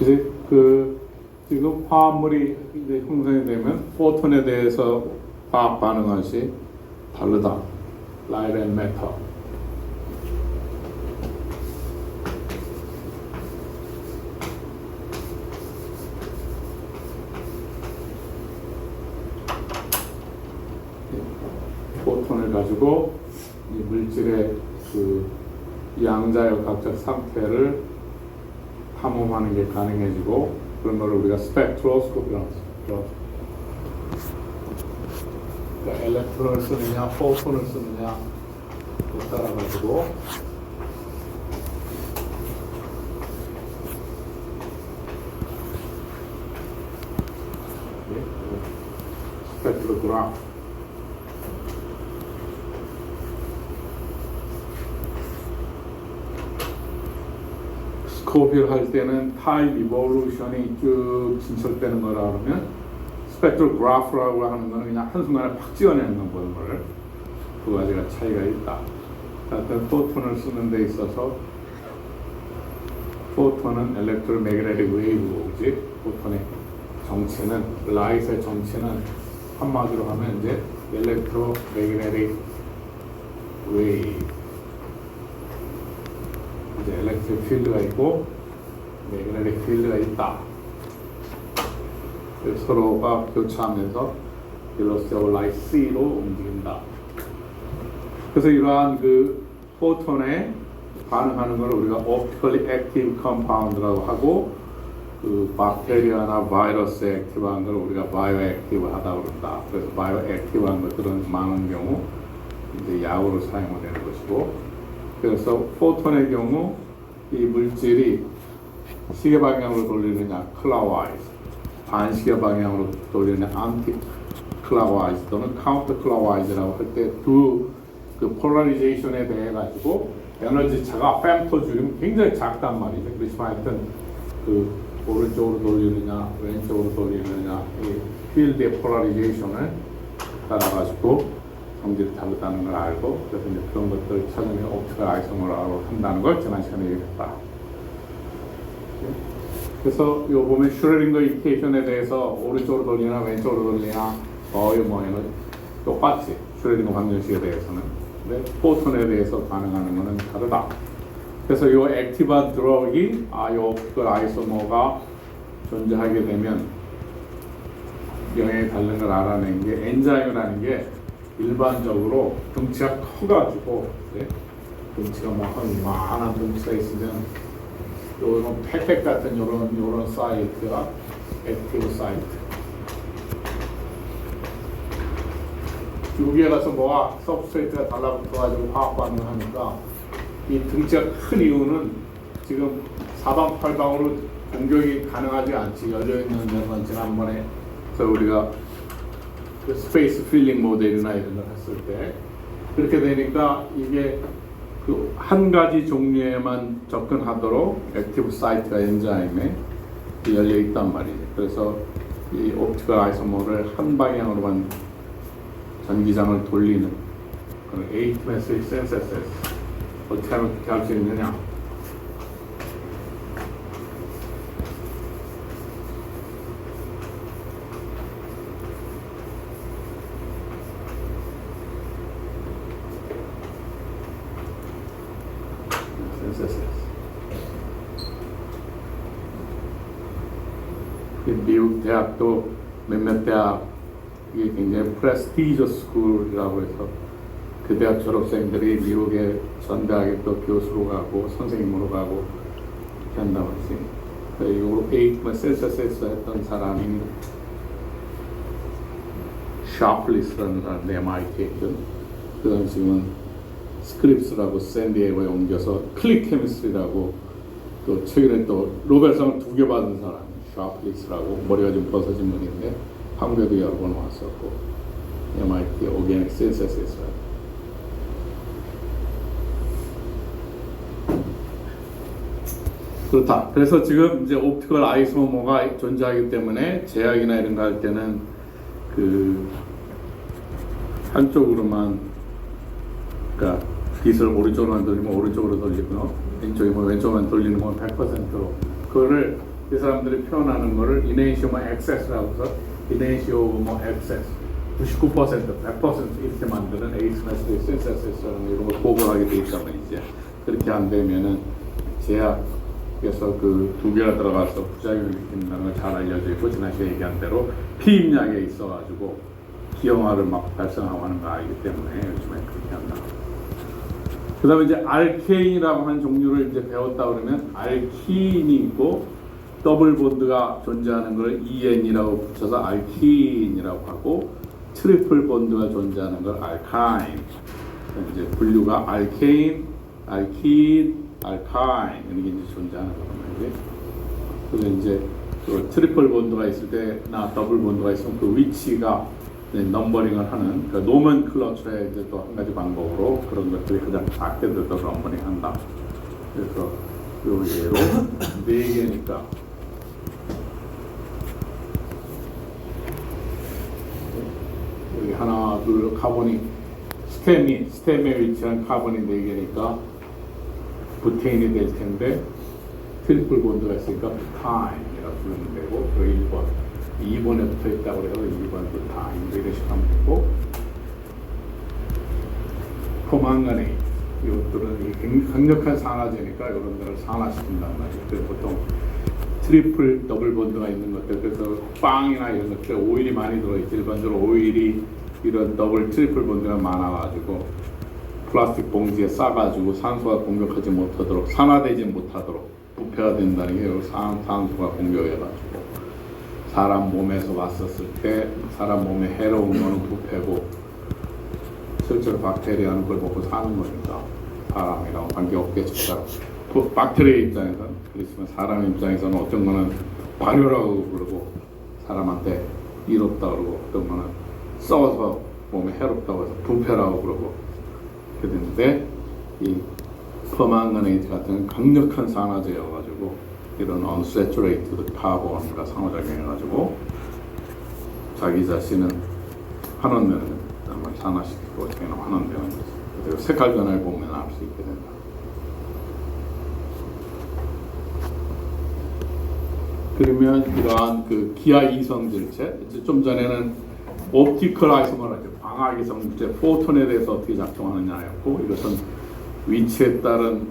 이제 지금 화합물이 이제 형성이 되면 포톤에 대해서 화학 반응하시 다르다. Light and matter. 포톤을 가지고 이 물질의 그 양자역학적 상태를 탐험하는 게 가능해지고 그런 걸 우리가 스펙트로스코피라고 하죠. 그러니까 엘렉트론을 쓰느냐, 포톤을 쓰느냐 따라 가지고 스펙트로그래프. 스코피를 할 때는 타임 이볼루션이 쭉 진설되는 거라 그러면 스펙트로그래프라고 하는 거는 그냥 한순간에 팍 찍어내는 거를 두 가지가 차이가 있다. 하여튼 포톤을 쓰는 데 있어서 포톤은 엘렉트로매그네틱 웨이브지, 포톤의 정체는, 라이트의 정체는 한마디로 하면 이제 엘렉트로매그네틱 웨이브, 이제 엘렉트릭 필드가 있고 매그네틱 필드가 있다. 서로가 교차하면서 velocity of light c로 움직인다. 그래서 이러한 그 포톤에 반응하는 걸 우리가 optically active compound라고 하고, 그 박테리아나 바이러스에 액티브한 걸 우리가 바이오액티브 하다 그런다. 그래서 바이오액티브한 것들은 많은 경우 이제 약으로 사용되는 것이고, 그래서 포톤의 경우 이 물질이 시계 방향으로 돌리느냐 클라와이즈, 반시계 방향으로 돌리느냐 안티 클라와이즈 또는 카운터 클라와이즈라고 할 때 그 폴라리제이션에 대해 가지고 에너지 차가 fem토줄이면 굉장히 작단 말이죠. 그렇지만 하여튼 그 오른쪽으로 돌리느냐 왼쪽으로 돌리느냐 이 필드의 폴라리제이션을 따라 가지고 성질이 다르다는 걸 알고, 그래서 이제 그런 것들을 찾으면 옵티컬 아이소모라고 한다는 걸 지난 시간에 얘기했다. 그래서 요 보면 슈레딩거 이퀘이션에 대해서 오른쪽으로 돌리나 왼쪽으로 돌리나 거의 뭐에는 똑같지, 슈레딩거 방정식에 대해서는. 근데 포톤에 대해서 반응하는 것은 다르다. 그래서 요 액티브한 드럭이 요 옵티컬 아이소모가 존재하게 되면 영향이 다른 걸 알아낸 게 엔자임이라는 게 일반적으로 덩치가 커가지고, 네? 덩치가 많은 덩치가 있으면 요런 팩팩 같은 요런 사이트가 액티브 사이트. 여기에 가서 뭐가 서브스트레이트가 달라붙어가지고 화학 반응을 하니까 이 덩치가 큰 이유는 지금 사방팔방으로 공격이 가능하지 않지. 열려있는 데만 지난번에 우리가 그 스페이스 필링 모델이나 이런 걸 했을 때 그렇게 되니까 이게 그 한 가지 종류에만 접근하도록 액티브 사이트가 엔자임에 열려 있단 말이죠. 그래서 이 옵티컬 아이소모를 한 방향으로만 전기장을 돌리는 그런 에이티메트릭 센서스 어떻게 하면 그렇게 할 수 있느냐? 미국 대학도 몇몇 대학 이게 굉장히 프레스티저 스쿨이라고 해서 그 대학 졸업생들이 미국의 전 대학에 또 교수로 가고 선생님으로 가고 이렇게 한다고 했지. 이거 에이트먼 센서스에서 했던 사람이 샤플리스라는 사람인데 MIT 했던, 그 다음 지금은 스크립스라고 샌디에고에 옮겨서 클릭 케미스트리라고 또 최근에 또 노벨상을 2개 받은 사람 샤플리스라고, 머리가 좀 벗어진 분인데 한국에도 여러 번 왔었고 MIT 오게닉 센서스에서. 그렇다. 그래서 지금 이제 옵티컬 아이소모가 존재하기 때문에 제약이나 이런 거 할 때는 그 한쪽으로만, 그러니까 빛을 오른쪽으로만 돌리면 오른쪽으로 돌리고 왼쪽이면 왼쪽으로만 돌리는 건 100%로 그거를 이 사람들이 표현하는 거를 이네시오모 액세스라고 해서 이네시오모 액세스 99% 100% 이렇게 만드는 에이스메스 신세시스라는 이런 걸 보고를 하게 돼 있단 말이지. 그렇게 안 되면은 제약에서 그 두 개가 들어가서 부작용을 일으킨다는 걸 잘 알려져 있고 지난 시간에 얘기한 대로 피임약에 있어가지고 기형아를 막 발생하고 하는 거 알기 때문에 요즘에 그렇게 한다. 그 다음에 이제 알케인이라고 하는 종류를 이제 배웠다 그러면 알킨이 있고 더블 본드가 존재하는 걸 EN이라고 붙여서 알킨이라고 하고 트리플 본드가 존재하는 걸 알카인. 이제 분류가 알케인, 알킨, 알카인 이런 게 이제 존재하는 거란 말이지. 그래서 이제 그 트리플 본드가 있을 때나 더블 본드가 있으면 그 위치가 넘버링을 하는 그 노멘클러처의 이제 또 한 가지 방법으로 그런 것들이 가장 작게 들어서 넘버링 한다. 그래서 요 예로 4개니까 여기 하나, 둘 카본이 스템에 위치한 카본이 4개니까 부테인이 될 텐데 트리플 본드가 있으니까 부타인이라고 부르면 되고 그 1번 2번에 붙어 있다고 해서 2번 부타인 이렇게 하면 되고 포만가네이트 이것들은 강력한 산화제니까 이런 데를 산화시킨단 말이에요. 그래서 보통 트리플 더블 본드가 있는 것들 그래서 빵이나 이런 것들 오일이 많이 들어있지. 일반적으로 오일이 이런 더블 트리플 본드가 많아가지고 플라스틱 봉지에 싸가지고 산소가 공격하지 못하도록 산화되지 못하도록 부패가 된다는 게 산소가 공격해가지고 사람 몸에서 왔었을 때 사람 몸에 해로운 거는 부패고 실제로 박테리아는 그걸 먹고 사는 거니까 사람이랑 관계없겠죠. 박테리아 입장에서는 그렇지만 사람 입장에서는 어떤 거는 발효라고 그러고 사람한테 이롭다 그러고 어떤 거는 썩어서 몸에 해롭다고 해서 부패라고 그러고 그랬는데 이 퍼망가네이트 같은 강력한 산화제여가지고 이런 unsaturated 카본과 상호작용해가지고 자기 자신은 환원되는 산화시키고 자기는 환원되는 거죠. 그리고 색깔 변화를 보면 알 수 있게 된다. 그러면 이러한 그 기하 이성질체, 좀 전에는 옵티컬 아이소머라죠. 광학 이성질체, 포톤에 대해서 어떻게 작동하느냐였고 이것은 위치에 따른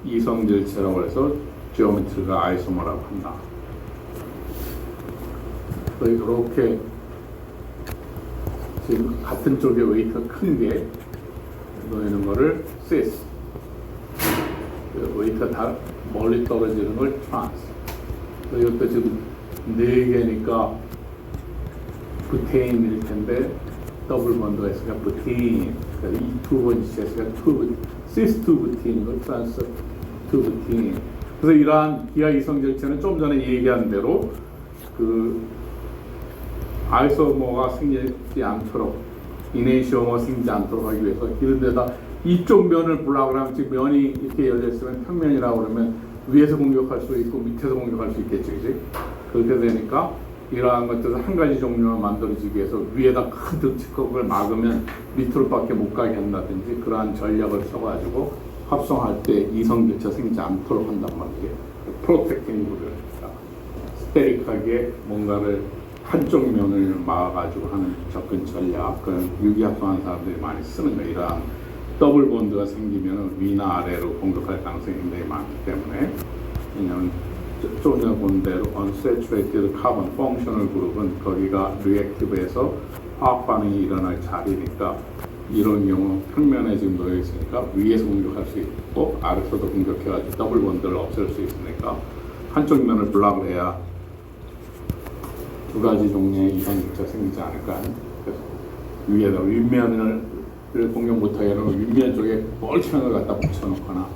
이성질체라고 해서 지오메트리가 아이소머라고 한다. 이렇게 지금 같은 쪽에 웨이트가 큰 게 놓이는 거를 시스, 웨이트가 다 멀리 떨어지는 걸 트랜스. 이것도 지금 4개니까 부테인일 텐데 더블 본드가 있으니까 부테인. 그러니까 이 두 번째 시스 투 부테인, 트랜스 투 부테인. 그래서 이러한 기하 이성질체는 좀 전에 얘기한 대로 그 아이소모가 생기지 않도록 이네시오모가 생기지 않도록 하기 위해서 이런 데다 이쪽 면을 보려고 하면 지금 면이 이렇게 열려있으면 평면이라고 그러면 위에서 공격할 수 있고 밑에서 공격할 수 있겠지, 그지? 그렇게 되니까 이러한 것들을 한 가지 종류로 만들어지기 위해서 위에다 큰 득치컵을 막으면 밑으로밖에 못 가게 한다든지 그러한 전략을 써가지고 합성할 때 이성질체 생기지 않도록 한단 말이에요. 프로텍팅 구조를 스테릭하게 뭔가를 한쪽 면을 막아가지고 하는 접근 전략, 그런 유기합성하는 사람들이 많이 쓰는 거예요. 이러한 더블 본드가 생기면 위나 아래로 공격할 가능성이 굉장히 많기 때문에 왜냐하면 좀 전에 본 대로 unsaturated carbon functional 그룹은 거기가 리액티브에서 화학 반응이 일어날 자리니까 이런 경우 평면에 지금 놓여 있으니까 위에서 공격할 수 있고 아래서도 공격해가지고 더블 본드를 없앨 수 있으니까 한쪽 면을 블락을 해야 두 가지 종류의 이성질체가 생기지 않을까. 그래서 위에다 윗면을 공격 못하게 하려면 윗면 쪽에 뻘창을 갖다 붙여놓거나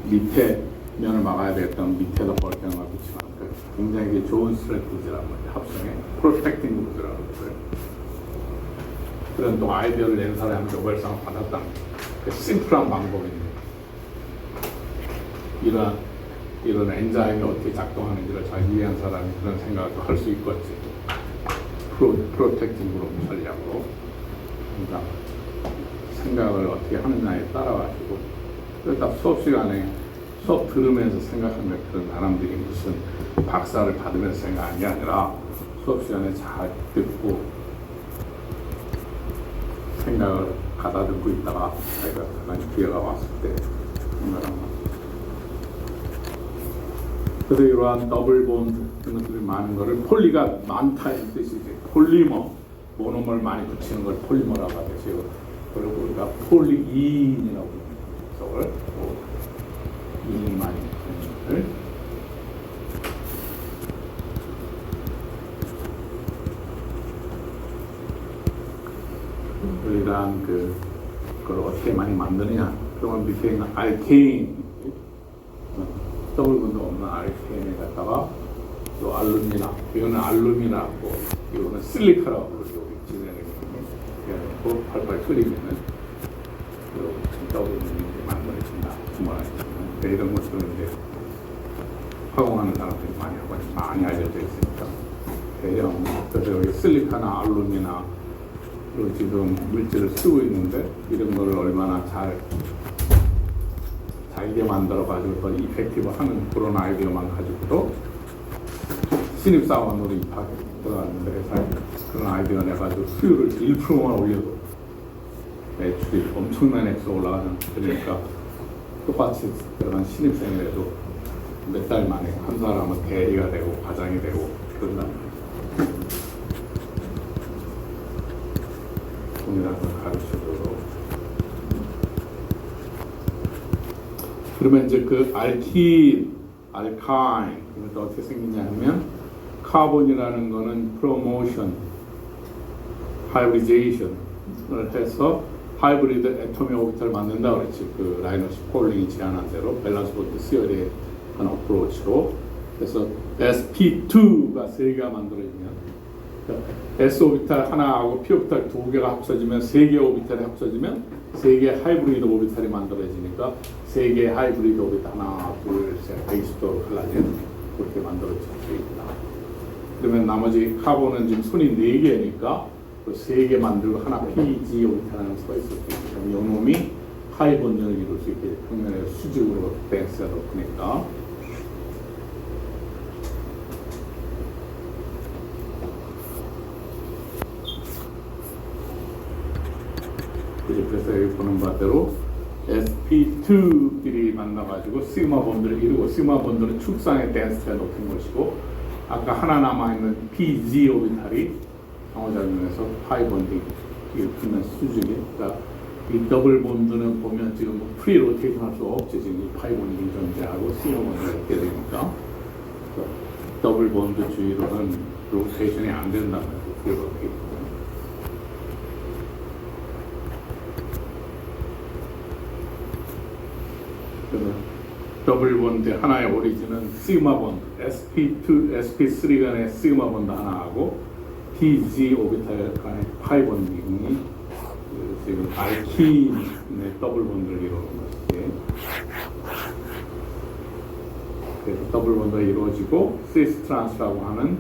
밑에 면을 막아야 되겠다면 밑에다 뻘창을 붙여놓고 굉장히 좋은 스트래티지라는 거죠. 합성의 프로텍팅 구조라고 그래요. 그런 또 아이디어를 낸 사람이 노벨상을 받았다는 그 심플한 방법입니다. 이런 엔자임이 어떻게 작동하는지를 잘 이해한 사람이 그런 생각을 할 수 있겠지. 프로텍팅 그룹 전략으로. 그러니까 생각을 어떻게 하느냐에 따라가지고 그러다 수업 시간에 수업 들으면서 생각한 것 그런 사람들이 무슨 박사를 받으면서 생각한 게 아니라 수업 시간에 잘 듣고 생각을 가다듬고 있다가 자기가 가만히 기회가 왔을 때 생각한 거. 그래서 이러한 더블 본드 이런 것들이 많은 거를 폴리가 많다는 뜻이지. 폴리머, 모노머를 많이 붙이는 걸 폴리머라고 하듯이 그리고 우리가 폴리인이라고 해석을 인이 많이 붙이는 것을 이러한 그걸 어떻게 많이 만드느냐. 그러면 밑에 있는 알케인 더블 본드 없는 알케인에 갖다가 또 알루미나, 이거는 알루미나고 이거는 실리카라고 부르죠. 그래서 팔팔 끓이면은 더블 본드 만들어진다. 이런 것들은 이제 화공하는 사람들이 많이 알려져 있으니까 대형. 그래서 여기 실리카나 알루미나 지금 물질을 쓰고 있는데 이런 거를 얼마나 잘게 만들어 가지고 더 이펙티브하는 그런 아이디어만 가지고도 신입사원으로 입학에 들어갔는데 회사에 그런 아이디어 내가지고 수율을 1%만 올려도 매출이 엄청난 액수 올라가는. 그러니까 똑같이 들어간 신입생이라도 몇 달 만에 한 사람은 대리가 되고 과장이 되고 그런다. 동일한 걸 가르쳐줘도. 그러면 이제 그 알킨, 알카인 이것도 어떻게 생기냐 하면 카본이라는 거는 프로모션, 하이브리제이션을 해서 하이브리드 애토믹 오비탈을 만든다 그랬지. 그 라이너스 폴링이 제안한 대로 밸런스 보드 시어리의 한 어프로치로. 그래서 sp2가 3개가 만들어지면 S 오비탈 하나하고 P 오비탈 2개가 합쳐지면 3개 오비탈이 합쳐지면 3개 하이브리드 오비탈이 만들어지니까 3개 하이브리드 오비탈 하나, 둘, 셋, 120도로 갈라진 그렇게 만들어져 있다. 그러면 나머지 카본은 지금 손이 4개니까 그 3개 만들고 하나 PG 오비탈 하나 써 있을 수 있고 요놈이 하이 본전을 이룰 수 있게 평면에 수직으로 밴스가 높으니까. 그래서 여기 보는 바대로 sp2끼리 만나가지고 시그마 본드를 이루고, 시그마 본드는 축상의 덴시티가 높은 것이고, 아까 하나 남아있는 pg 오비탈이 상호작용해서 파이 본딩 이렇게 수직이. 그러니까 이 더블 본드는 보면 지금 프리 로테이션 할 수 없지. 지금 이 파이 본딩 존재하고 시그마 본드가 있게 되니까 더블 본드 주위로는 로테이션이 안 된다는 거예요. 프리 로테이션. 더블 본드 하나의 오리진은 시그마 본드, sp2, sp3 간의 시그마 본드 하나하고 tg 오비탈 간의 파이 본딩이 지금 알킨의 더블 본드를 이루는 것이지. 그래서 더블 본드가 이루어지고 시스 트란스라고 하는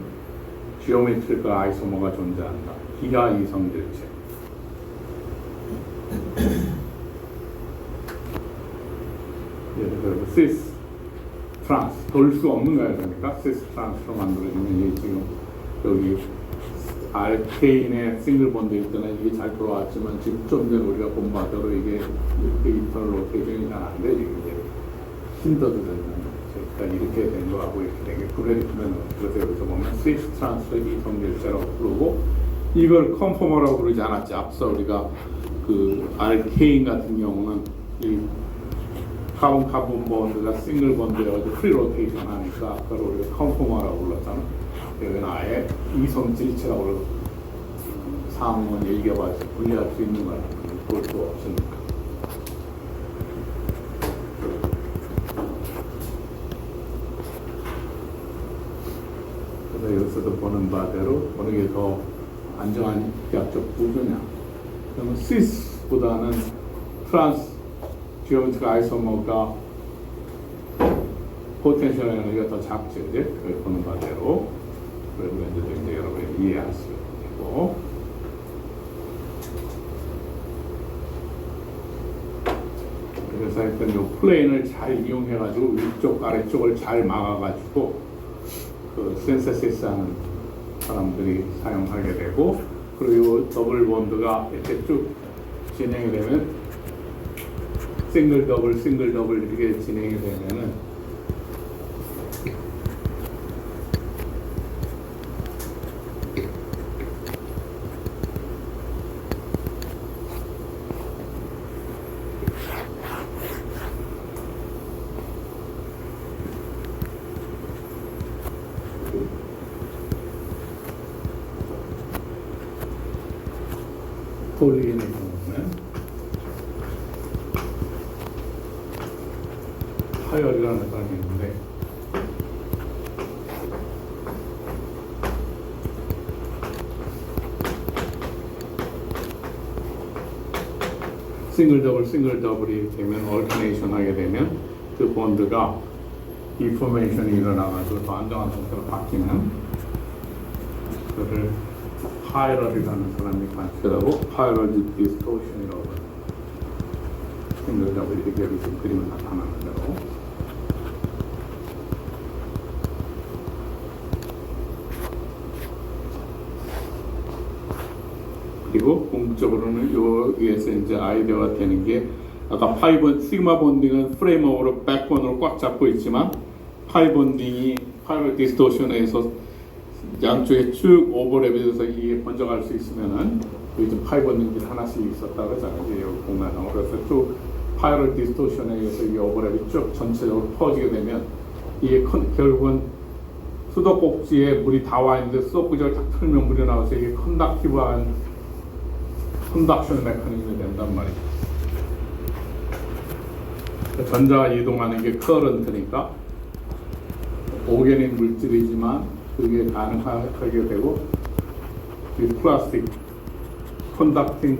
지오메트리컬 아이소머가 존재한다. 기하 이성질체. 시스 트란스 돌 수 없는 거야. 그러니까 시스 트란스로 만들어지면 이게 지금 여기 알케인의 싱글 본드 있잖아요. 이게 잘 돌아왔지만 지금 좀 전에 우리가 본 바대로 이게 이렇게 인터널 로테이션이 잘 안 되지. 이제 힌더들은 그러니까 이렇게 된 거하고 이렇게 된 게 구별이 되면, 그래서 여기서 보면 시스 트란스 이성질체라고 부르고, 이걸 컨포머라고 부르지 않았지. 앞서 우리가 그 알케인 같은 경우는 이 카본 본드가 싱글 본드여가지고 프리 로테이션 하니까 그걸 우리가 컨포머라고 불렀잖아. 여기는 아예 이성질체라고 그러고 상원 일개봐서 분리할 수 있는 거야. 볼 수 없으니까. 그래서 여기서도 보는 바대로 어느 게 더 안정한 기하적 구조냐. 그러면 시스보다는 트란스 지오메트릭 아이소머가 포텐셜 에너지가 더 작죠. 이제 그걸 보는 바대로. 그래서 이제 여러분이 이해할 수 있고. 그래서 하여튼 요 플레인을 잘 이용해가지고 위쪽 아래쪽을 잘 막아가지고 그 센서시스 하는 사람들이 사용하게 되고, 그리고 요 더블 본드가 이렇게 쭉 진행이 되면 싱글 더블 이렇게 진행이 되면은 폴리인의 경우는 파열이라는 단이 있는데 싱글 더블이 되면 얼터네이션 하게 되면 그 본드가 디포메이션이 일어나가지고 더 안정한 상태로 바뀌면 그를 파이럴이라는 사람이 관찰하고 파이럴 디스토션이라고 싱글 더블 이렇게 여기서 그림을 나타나는 대로 그리고 궁극적으로는 여기에서 이제 아이디어가 되는 게 아까 시그마 본딩은 프레임워크로 백본으로 꽉 잡고 있지만 파이 본딩이 파이럴 디스토션에서 양쪽에 쭉 오버랩이 돼서 이게 번져갈 수 있으면은 요즘 파이 본딩들이 하나씩 있었다 그러잖아요. 이제 여기 공간상으로 그래서 쭉 파이럴 디스토션에 의해서 이 오버랩이 쭉 전체적으로 퍼지게 되면 이게 결국은 수도꼭지에 물이 다 와 있는데 수도꼭지를 딱 틀면 물이 나와서 이게 컨덕션 메커니즘이 된단 말이죠. 전자가 이동하는 게 커런트니까 오게닉 물질이지만 그게 가능하게 되고 이 플라스틱 컨덕팅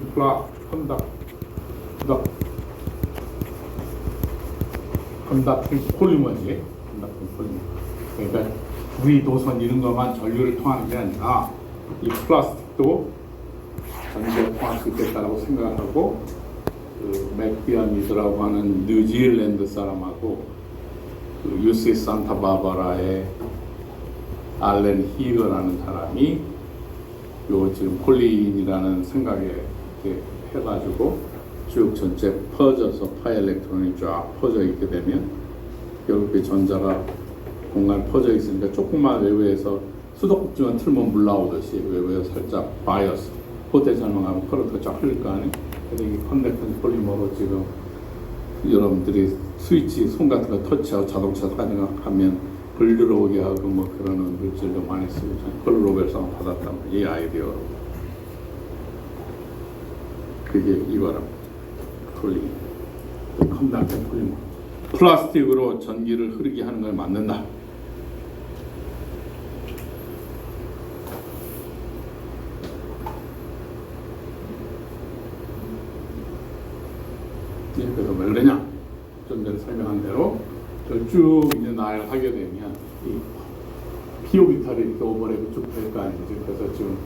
폴리머지. 그러니까 우리 도선 이런 것만 전류를 통하는 게 아니라 이 플라스틱도 전기를 통할 수 있겠다라고 생각을 하고 그 맥비아미드라고 하는 뉴질랜드 사람하고 그 UC 산타바바라의 알렌 히거라는 사람이 요 지금 폴리인이라는 생각에 이렇게 해가지고 쭉 전체 퍼져서 파이 일렉트론이 쫙 퍼져 있게 되면 결국 그 전자가 공간에 퍼져 있으니까 조금만 외부에서 수도꼭지만 틀면 물 나오듯이 외부에서 살짝 바이어스 포텐셜만 가면 커런트가 쫙 흘릴 거 아니에요. 그래서 이 컨덕턴 폴리머로 지금 여러분들이 스위치 손 같은 거 터치하고 자동차 사용하면 불 들어오게 하고 뭐 그러는 물질도 많이 쓰고 그걸 노벨상 받았단 말이에요. 이 아이디어로. 그게 이거랍니다. 폴리 컨덕턴 폴리머. 플라스틱으로 전기를 흐르게 하는 걸 만든다. 그래서 왜 그러냐? 좀 전에 설명한 대로 쭉 이제 나열하게 되면 이 피오비탈이 이렇게 오버랩이 쭉 될 거 아니지. 그래서 지금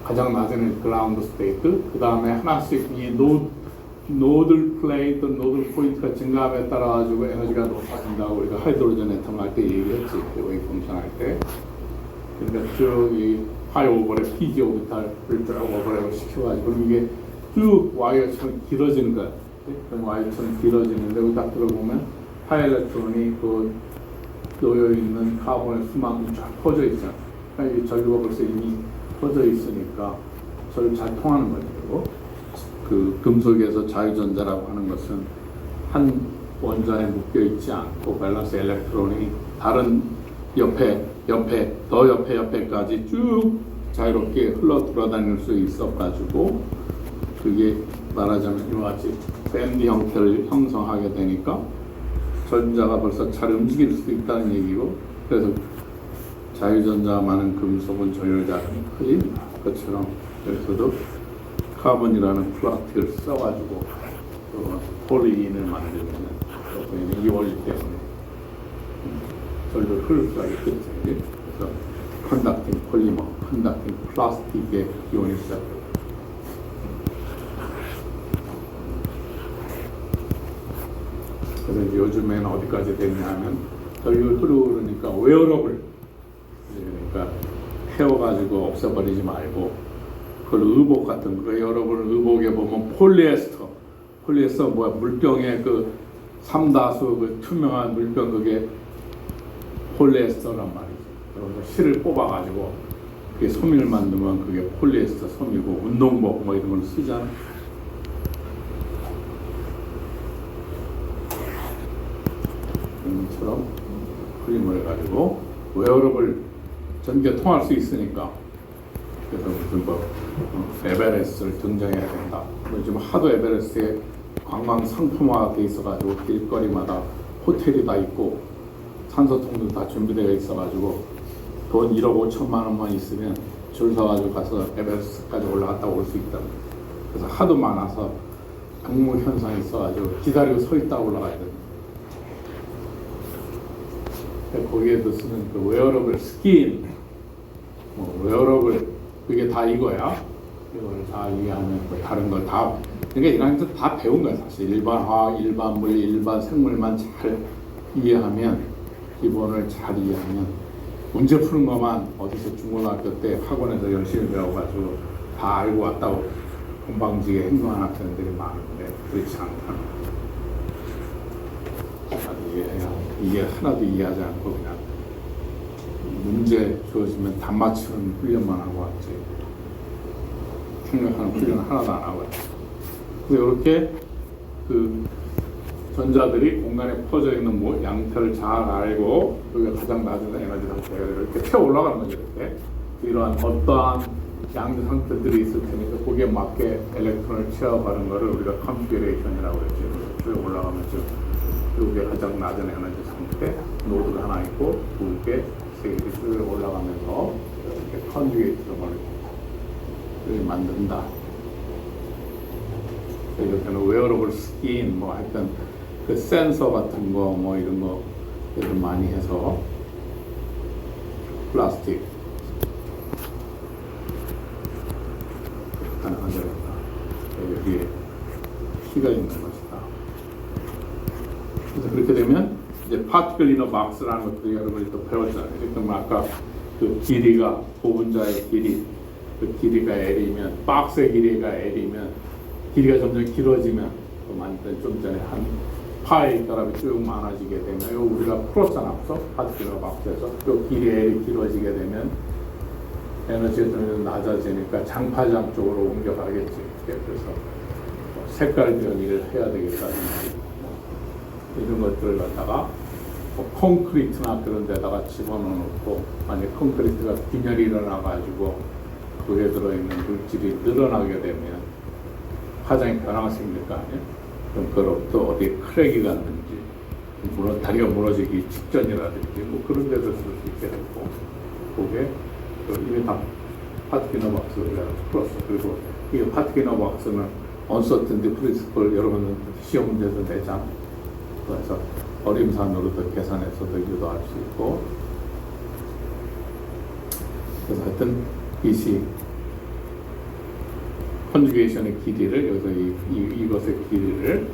가장 낮에는 그라운드 스테이트, 그 다음에 하나씩 이 노들 플레이트, 노들 포인트가 증가함에 따라 가지고 에너지가 높아진다고 우리가 하이드로젠 애텀 할 때 얘기했지. 웨이 펑션 할 때. 그러니까 쭉 이 하이 오버랩, PG 오비탈을 쭉 오버랩을 시켜가지고 이게 쭉 와이어처럼 길어지는 거야. 그럼 와이어처럼 길어지는데 여기 딱 들어보면 하이 일렉트론이 그 놓여 있는 카본의 수만큼 쫙 퍼져 있잖아. 그러니까 이 전류가 벌써 이미 퍼져 있으니까 전류 잘 통하는 거죠. 그 금속에서 자유전자라고 하는 것은 한 원자에 묶여 있지 않고 밸런스 일렉트론이 다른 옆에까지 쭉 자유롭게 흘러 돌아다닐 수 있어가지고 그게 말하자면 이와 같이 밴드 형태를 형성하게 되니까 전자가 벌써 잘 움직일 수 있다는 얘기고, 그래서 자유전자 많은 금속은 저열자금이 커집니다. 그것처럼 여기서도 카본이라는 플라스틱을 써가지고 폴리인을 만들면 이 원리 때문에 전류를 흐를 수가 있겠죠. 그래서 컨덕팅 폴리머, 컨덕팅 플라스틱의 기원이 시작됩니다. 그래서 이제 요즘에는 어디까지 됐냐 하면 저기 흐르니까 웨어러블, 그러니까 태워가지고 없애버리지 말고 그걸 의복 같은 거, 여러분 의복에 보면 폴리에스터 뭐야, 물병에 그 삼다수 그 투명한 물병, 그게 폴리에스터란 말이죠. 그래서 실을 뽑아가지고 그게 솜을 만들면 그게 폴리에스터 솜이고, 운동복 뭐 이런 걸 쓰잖아. 이처럼 프림을 해가지고 웨어러블 전개 통할 수 있으니까, 그래서 무슨 뭐 에베레스트를 등장해야 된다. 요즘 하도 에베레스트에 관광 상품화돼 있어가지고 길거리마다 호텔이 다 있고 산소통도 다 준비되어 있어가지고 돈 1억 5천만 원만 있으면 줄 서가지고 가서 에베레스트까지 올라갔다 올 수 있다. 그래서 하도 많아서 경무 현상이 있어가지고 기다리고 서 있다 올라가야 된다. 거기에도 쓰는 그 웨어러블 스킨, 뭐 웨어러블, 그게 다 이거야. 이걸 다 이해하면 뭐 다른 걸 다, 그러니까 이런 거 다 배운 거야 사실. 일반 화학, 일반 물, 일반 생물만 잘 이해하면, 기본을 잘 이해하면, 문제 푸는 것만 어디서 중고등학교 때 학원에서 열심히 배워가지고 다 알고 왔다고 건방지게 행동하는 학생들이 많은데 그렇지 않다. 이게 하나도 이해하지 않고 그냥 문제 주어지면 답 맞추는 훈련만 하고 왔지, 생각하는 훈련 하나도 안 하고 왔지. 그래서 이렇게 그 전자들이 공간에 퍼져 있는 뭐 양태를 잘 알고, 여기가 가장 낮은 에너지 상태가 이렇게 태워 올라가는 거죠. 이렇게 이러한 어떠한 양대 상태들이 있을 테니까 거기에 맞게 일렉트론을 채워가는 거를 우리가 컨피규레이션이라고 했죠. 쭉 올라가면서 여기에 가장 낮은 에너지 상태, 노드가 하나 있고 두 개, 세 개 쭉 올라가면서 이렇게 컨듀게이트를 만든다. 이렇게는 웨어러블 스킨, 뭐 하여튼 그 센서 같은 거, 뭐 이런 거 좀 많이 해서 플라스틱 하나 만들었다. 여기에 키가 있는 것이다. 그래서 그렇게 되면 이제 파티클 이너 박스라는 것도 여러분이 또 배웠잖아요. 그러니까 아까 그 길이가, 고분자의 길이, 그 길이가 L이면, 박스의 길이가 L이면 길이가 점점 길어지면 또 만든 좀 전에 한 파의 결합이 쭉 많아지게 되면, 이거 우리가 풀었잖아, 앞서 파티클 이너 박스에서. 또 길이 L이 길어지게 되면 에너지가 좀 낮아지니까 장파장 쪽으로 옮겨가겠지. 그래서 색깔 변이를 해야 되겠다. 이런 것들을 갖다가 뭐 콘크리트나 그런 데다가 집어넣고, 만약 콘크리트가 균열이 일어나가지고 그에 들어있는 물질이 늘어나게 되면 파장이 변화가 생길 거 아니에요? 그럼 그로부터 어디 크랙이 갔는지, 다리가 무너지기 직전이라든지 뭐 그런 데서 쓸 수 있게 되고, 그게 이게 다 파티클 이너 박스를 풀었어. 그리고 이 파티클 이너 박스는 언서튼티 프린시플 여러분은 시험 문제에서 내잖아. 그래서 어림산으로도 계산해서도 유도할 수 있고, 그래서 하여튼 이시 컨주게이션의 길이를, 여기서 이것의 길이를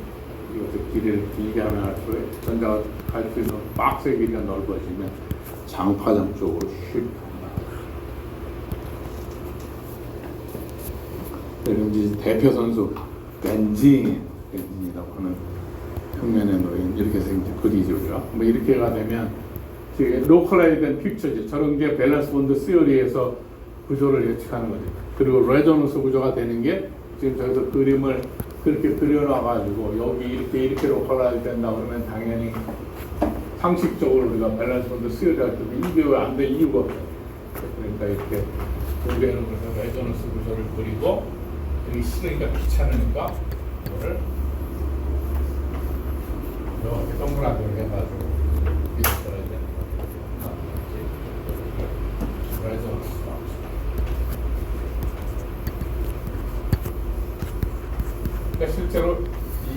길게 하면 할수록 전자가 갈 수 있는 박스의 길이가 넓어지면 장파장 쪽으로 휙 간다. 그리고 대표 선수 벤진이라고 하는 평면에 놓인, 이렇게 해서 이제 그리죠, 우리가. 뭐 이렇게가 되면 로컬라이즈된 픽처죠. 저런 게 밸런스 본드 시어리에서 구조를 예측하는 거죠. 그리고 레조넌스 구조가 되는 게 지금 저기서 그림을 그렇게 그려놔가지고 여기 이렇게 로컬라이즈 된다 그러면 당연히 상식적으로 우리가 밸런스 본드 시어리 할 때 이게 왜 안 돼? 이유가 없어요. 그러니까 이렇게 여기에는 그래서 레조넌스 구조를 그리고, 여기 쓰니까 귀찮으니까 이거를 이렇게 동그랗게 해가지고 밑에 떨어야 되는 거. 그래서 그러니까 실제로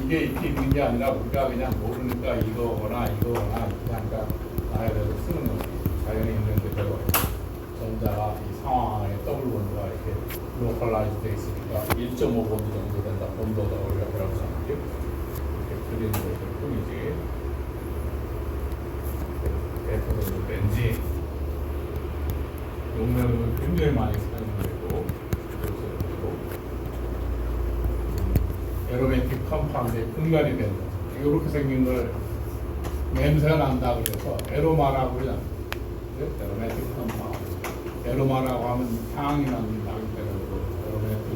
이게 이렇게 있는 게 아니라 우리가 그냥 모르니까 이거거나 그냥 나열해서 쓰는 거지. 자연에 있는 그대로 전자가 이 상황에 더블 본드가 이렇게 로컬라이즈 돼 있으니까 1.5 본드 정도 된다. 본드가 우리가 배웠잖아요. 이렇게 그리는 것일 뿐이지. 굉장히 많이 사용되고 에로매틱 컴파운드의 근간이 되는 거죠. 이렇게 생긴 걸 냄새가 난다 그래서 에로마라고 그러잖아요. 에로매틱 컴파운드. 에로마라고 하면 향이 나는 나기 때문에 에로매틱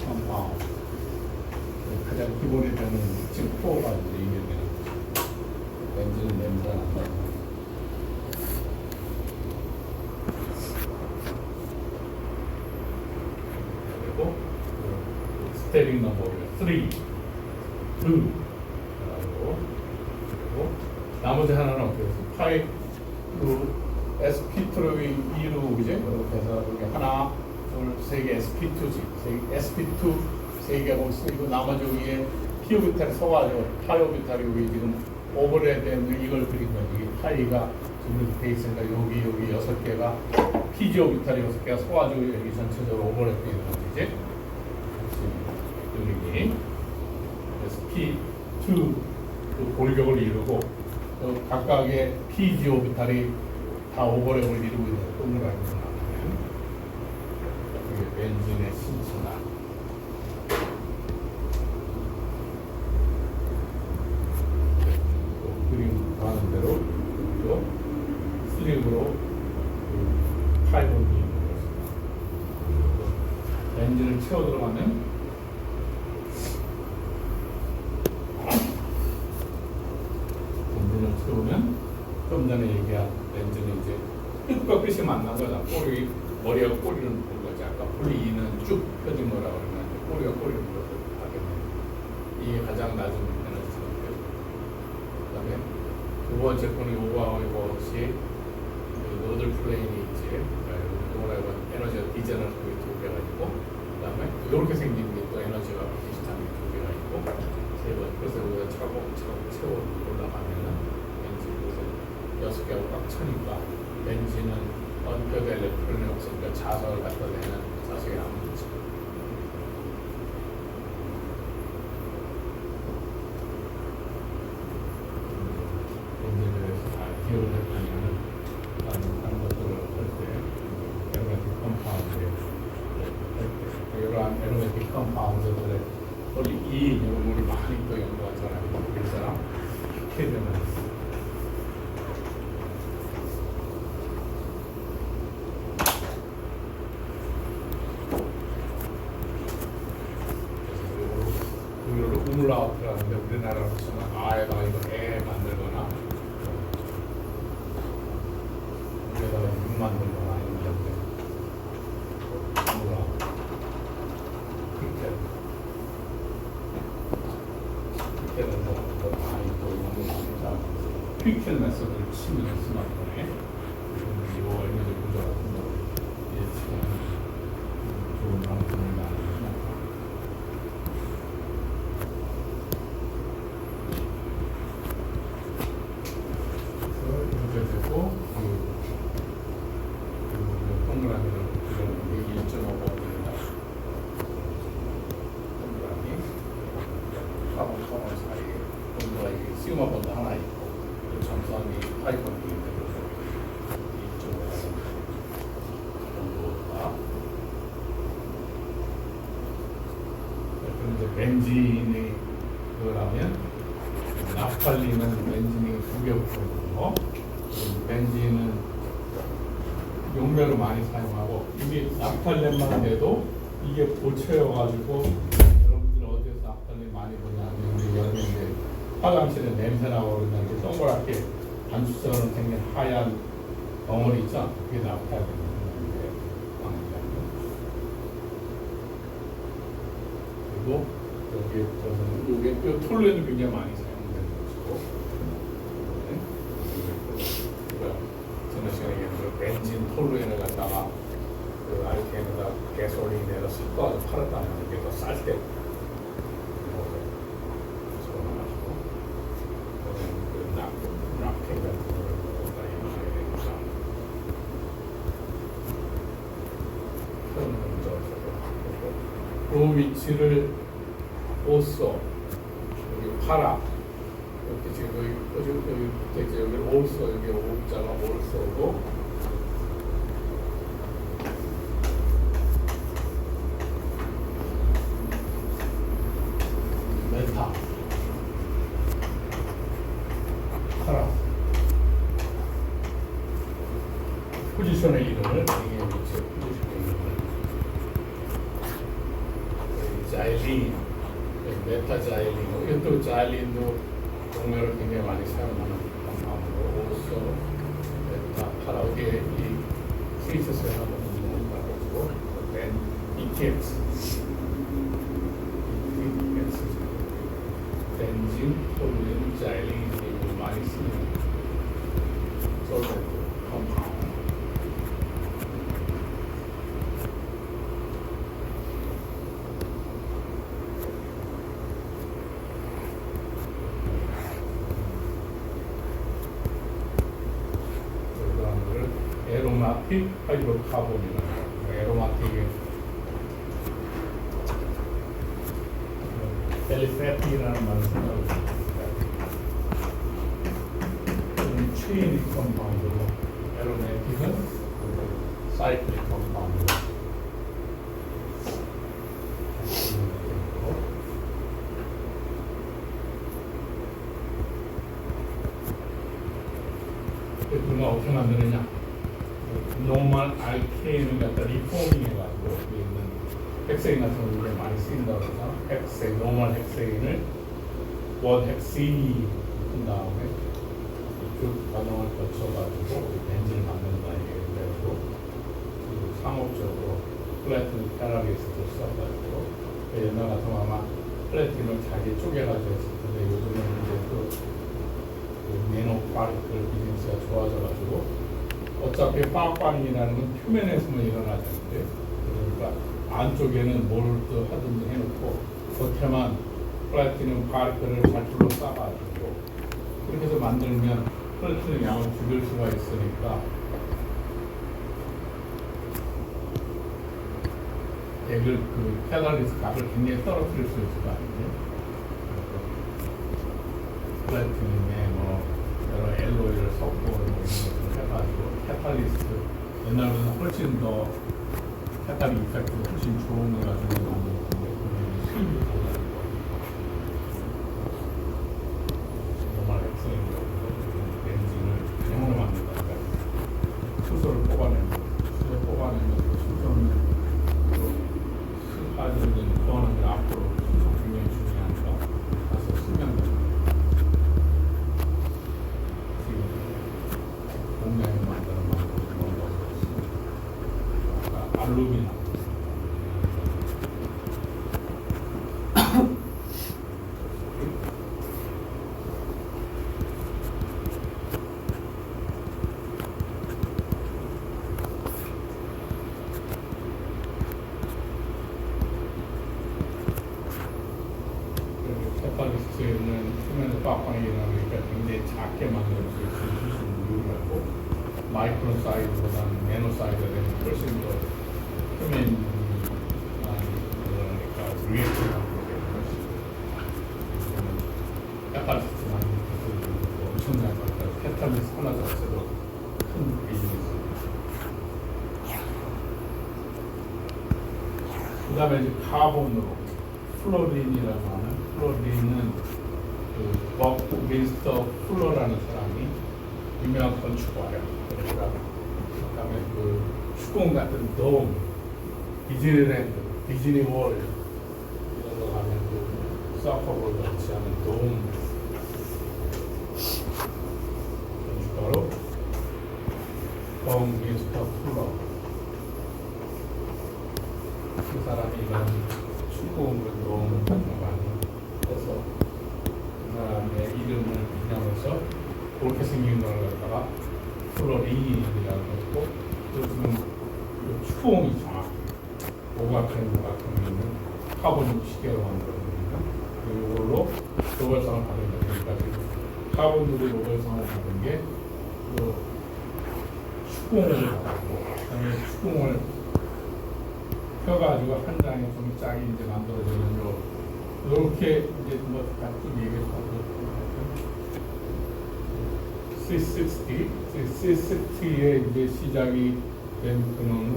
컴파운드. 가장 기본이 되는 지금 코어가 이제 이게 되는 거죠. 벤진은 냄새가 난다. 그리고 스테링 넘버가 3, 2, 그리고 나머지 하나는 어떻게 해서 파이 SP2로 2로 그죠? 이렇게 해서 여기 하나, 둘, 세 개 SP2지. SP2 세 개가 있고 나머지 여기에 피오비탈이 서가지고 파이오비탈이 여기 지금 오버레드된 이걸 그린 거예요. 이게 파이가 지금 이렇게 돼 있으니까 여기 6개가 피지오비탈이 6개가 서가지고 여기 전체적으로 오버레드 되는 거지. 이제 여기 SP2 그 골격을 이루고 각각의 피지오비탈이 다 오버랩을 이루고 있는 동그라미 나오면 이게 벤진의 신체다. 그림 가는 대로 또 슬립으로 파이본이 있는 것입니다. 벤진을 채워 들어가면 채우면 좀 전에 얘기한 렌즈는 이제 끝과 끝이 만난 거다. 꼬리, 머리와 꼬리는 본 거지. 아까 풀리는 쭉 펴진 거라고 그러면 꼬리와 꼬리는 것을 하겠네. 이게 가장 낮은 에너지인데. 그 다음에 두 번째 거는 요거하고 이것이 노들 플레인이 있지. 요거라고 에너지가 디제너를 두 개가 있고, 그 다음에 이렇게 생긴 게 또 에너지가 비슷한 게 두 개가 있고, 세 번. 그래서 우리가 차곡차곡 채워 올라가면은 6개하고 꽉 차니까 벤진은 언표드 엘렉트론이 없으니까 자석을 갖다 대는 자석이 안 붙죠. 벤진을 잘 기억을 했다면 다른 것들을 할 때 에로매틱 컴파운드에 이러한 에로매틱 컴파운드들의 우리 이 이름을 많이 또 연구하잖아요. 그래서 이렇게 되면 우물라우트라는데 우리나라로 치면 아에다가 이거 에 만들거나 여기다가 6 만들거나 이런 건데 우물라우트 퀵켓은 뭐 많이 또 이런 거 진짜 퀵켓 메소드를 치면 스마트폰에 이거 에너지 구조 같은 거 예측하는 좋은 방법을 많이 되고 동그라미를 여기 1.5가 됩니다. 동그라미 카본 사이에 동그라미 시그마 본드 하나 있고 점선이 파이본이 있는데 2.5가 정도다. 그럼 이제 벤진이 그러면 나팔리는 벤진이 2개 붙어있고 벤진은 용매로 많이 사용하고 이게 나팔렘만 돼도 이게 고체여가지고 여러분들 어디서 나팔렘 많이 보냐면 우리 여름에 화장실에 냄새 나고 그러면 이렇게 동그랗게 반수처럼 생긴 하얀 덩어리 있죠? 그게 나팔렘인데 그리고 여기 이게 톨레는 굉장히 많이 사용되는 것이고 지난 시간에 얘기한 벤진 톨루엔을 갖다가 그 RTM에다 가솔린에다 섞어서 팔았다는 게 더 쌀 때 저어가지고 그 락텐 같은 거를 갖다 이용하게 되니까 그 위치를 오쏘 여기 파라 이렇게 지금 여기 올소 여기 오자가 올소고 사람 포지션의 이름을 이게 포지션의 이름을 자일린, 메타자일린, 이것도 자일린도 동료를 굉장히 많이 사용하는 방법으로 오서 메타 카라오게 이 스위스에서 하는 운동을 가지고 then ETX 벤진, 톨린, 자일린 등을 많이 쓰는 솔벤트 컴파운드. 에로마틱 하이드로카본이라는 거. 에로마틱의 벨리페티라는 말을 생각을 했습니다. 체인이 컴파운드로 에로마틱은 사이클릭 컴파운드. 그걸 어떻게 만드느냐? 노멀 알케인을 갖다 리포밍해가지고 여기 있는 헥세인 같은 경우에 많이 쓰인다고 해서 헥세인, 노멀 헥세인을 원 헥신이 한 다음에 그 과정을 거쳐가지고 벤진을 만든다 이게 되고 상업적으로 플래티넘 테라리스트를 써가지고 옛날 같으면 아마 플래티넘을 자기 쪼개가지고 했을 텐데 요즘은 이제 그 네노 파리클 비즈니스가 좋아져가지고 어차피 파악반응이라는 건 표면에서만 일어나는데 그러니까 안쪽에는 뭘 또 하든지 해놓고 겉에만 플래티넘 파리클을 잘 둘러싸가지고 그렇게 해서 만들면 플래티넘 양을 줄일 수가 있으니까 액을 그 캐탈리스 값을 굉장히 떨어뜨릴 수 있을 거 아니에요. 플래티넘에 뭐 여러 엘로이를 섞고 뭐 이런 것을 해가지고 캐탈리스트 옛날보다 훨씬 더 캐탈리 이펙트가 훨씬 좋은 걸 가지고 만든 건데 수입이 달라진 거. 정말 엑셀로 벤진을 영어로 만든다니까 수소를 뽑아내는 수소 뽑아내는 수소는 술 빠지는 보완하는 게 앞으로 수소 굉장히 중요하니까 가서 쓰면 됩니다. 공장에 만드는 방법이 알루미늄 캐탈리스트는 표면에 빡빡이 일어나니까 굉장히 작게 만들 수 있는 이유라고 마이크론 사이즈보다는 네노 사이즈가 되면 훨씬 더 표면이 많이 일어나니까 리액션하고 캐탈리스트 많이 엄청나게 바꿔요. 캐탈리스트 하나 자체도 큰 비즈니스. 그 다음에 이제 카본으로 플로린이라고 하는 플로린은 그 버크민스터 플러라는 사람이 유명한 건축가예요. 그다음에 그 추공 같은 돔, 디즈니랜드, 디즈니월 이런 거 가면 그 서퍼볼 같이 하는 돔 건축가로 버크민스터 플러. 그 사람이 이런 추공을 너무 많이 해서 그 사람의 이름을 기념해서 그렇게 생긴 걸 갖다가 플로린이라고 했고 요즘은 추공이 정확히 오각형 있는 카본 시계로 만들어집니다. 이걸로 노벨상을 받은 게 그러니까 카본들이 노벨상을 받은 게 그 추공을 받았고 그다음에 추공을 펴가지고 한 장에 좀 짝이 이제 만들어지는 요렇게 이제 뭐 각종 얘기하고 C60의 이제 시작이 된 근원은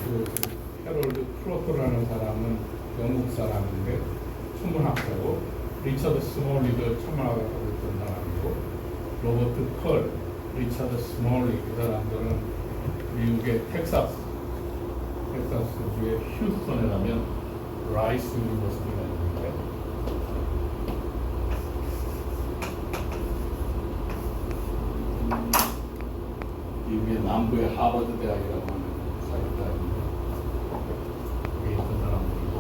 그 헤럴드 프로토라는 사람은 영국 사람인데 천문학자고 리처드 스몰리도 천문학을 하고 있던 사람이고, 로버트 펄, 리처드 스몰리 이 사람들은 미국의 텍사스주의 휴스턴에 가면 라이스 유니버시티가 있는데, 미국의 남부의 하버드 대학이라고 하는 사립대학인데, 거기에 있던 사람들이고,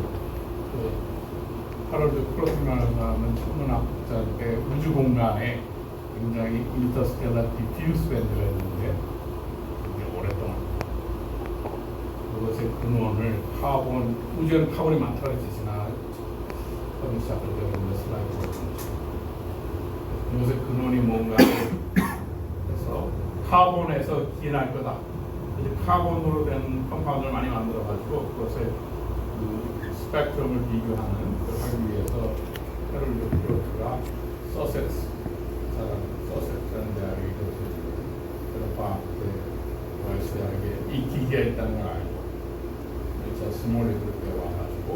하럴드 크로스라는 사람은 천문학자인데 우주 공간에 굉장히 인터스텔라 디퓨스 밴드가 있는데 오랫동안 그것의 근원을 카본, 우주에는 카본이 많다고 했지 지난 처음 시작할 때 우리가 슬라이드로 보죠. 이것의 근원이 뭔가 해서 카본에서 기인할 거다. 이제 카본으로 된 컴파운드를 많이 만들어 가지고 그것의 그 스펙트럼을 비교하는 걸 하기 위해서 헤럴드 크로스가 서섹스 서섹스라는 대학에 그래서 과학 와이스 대학에 이 기계가 있다는 걸 알고 그래서 스몰리 그룹에 와가지고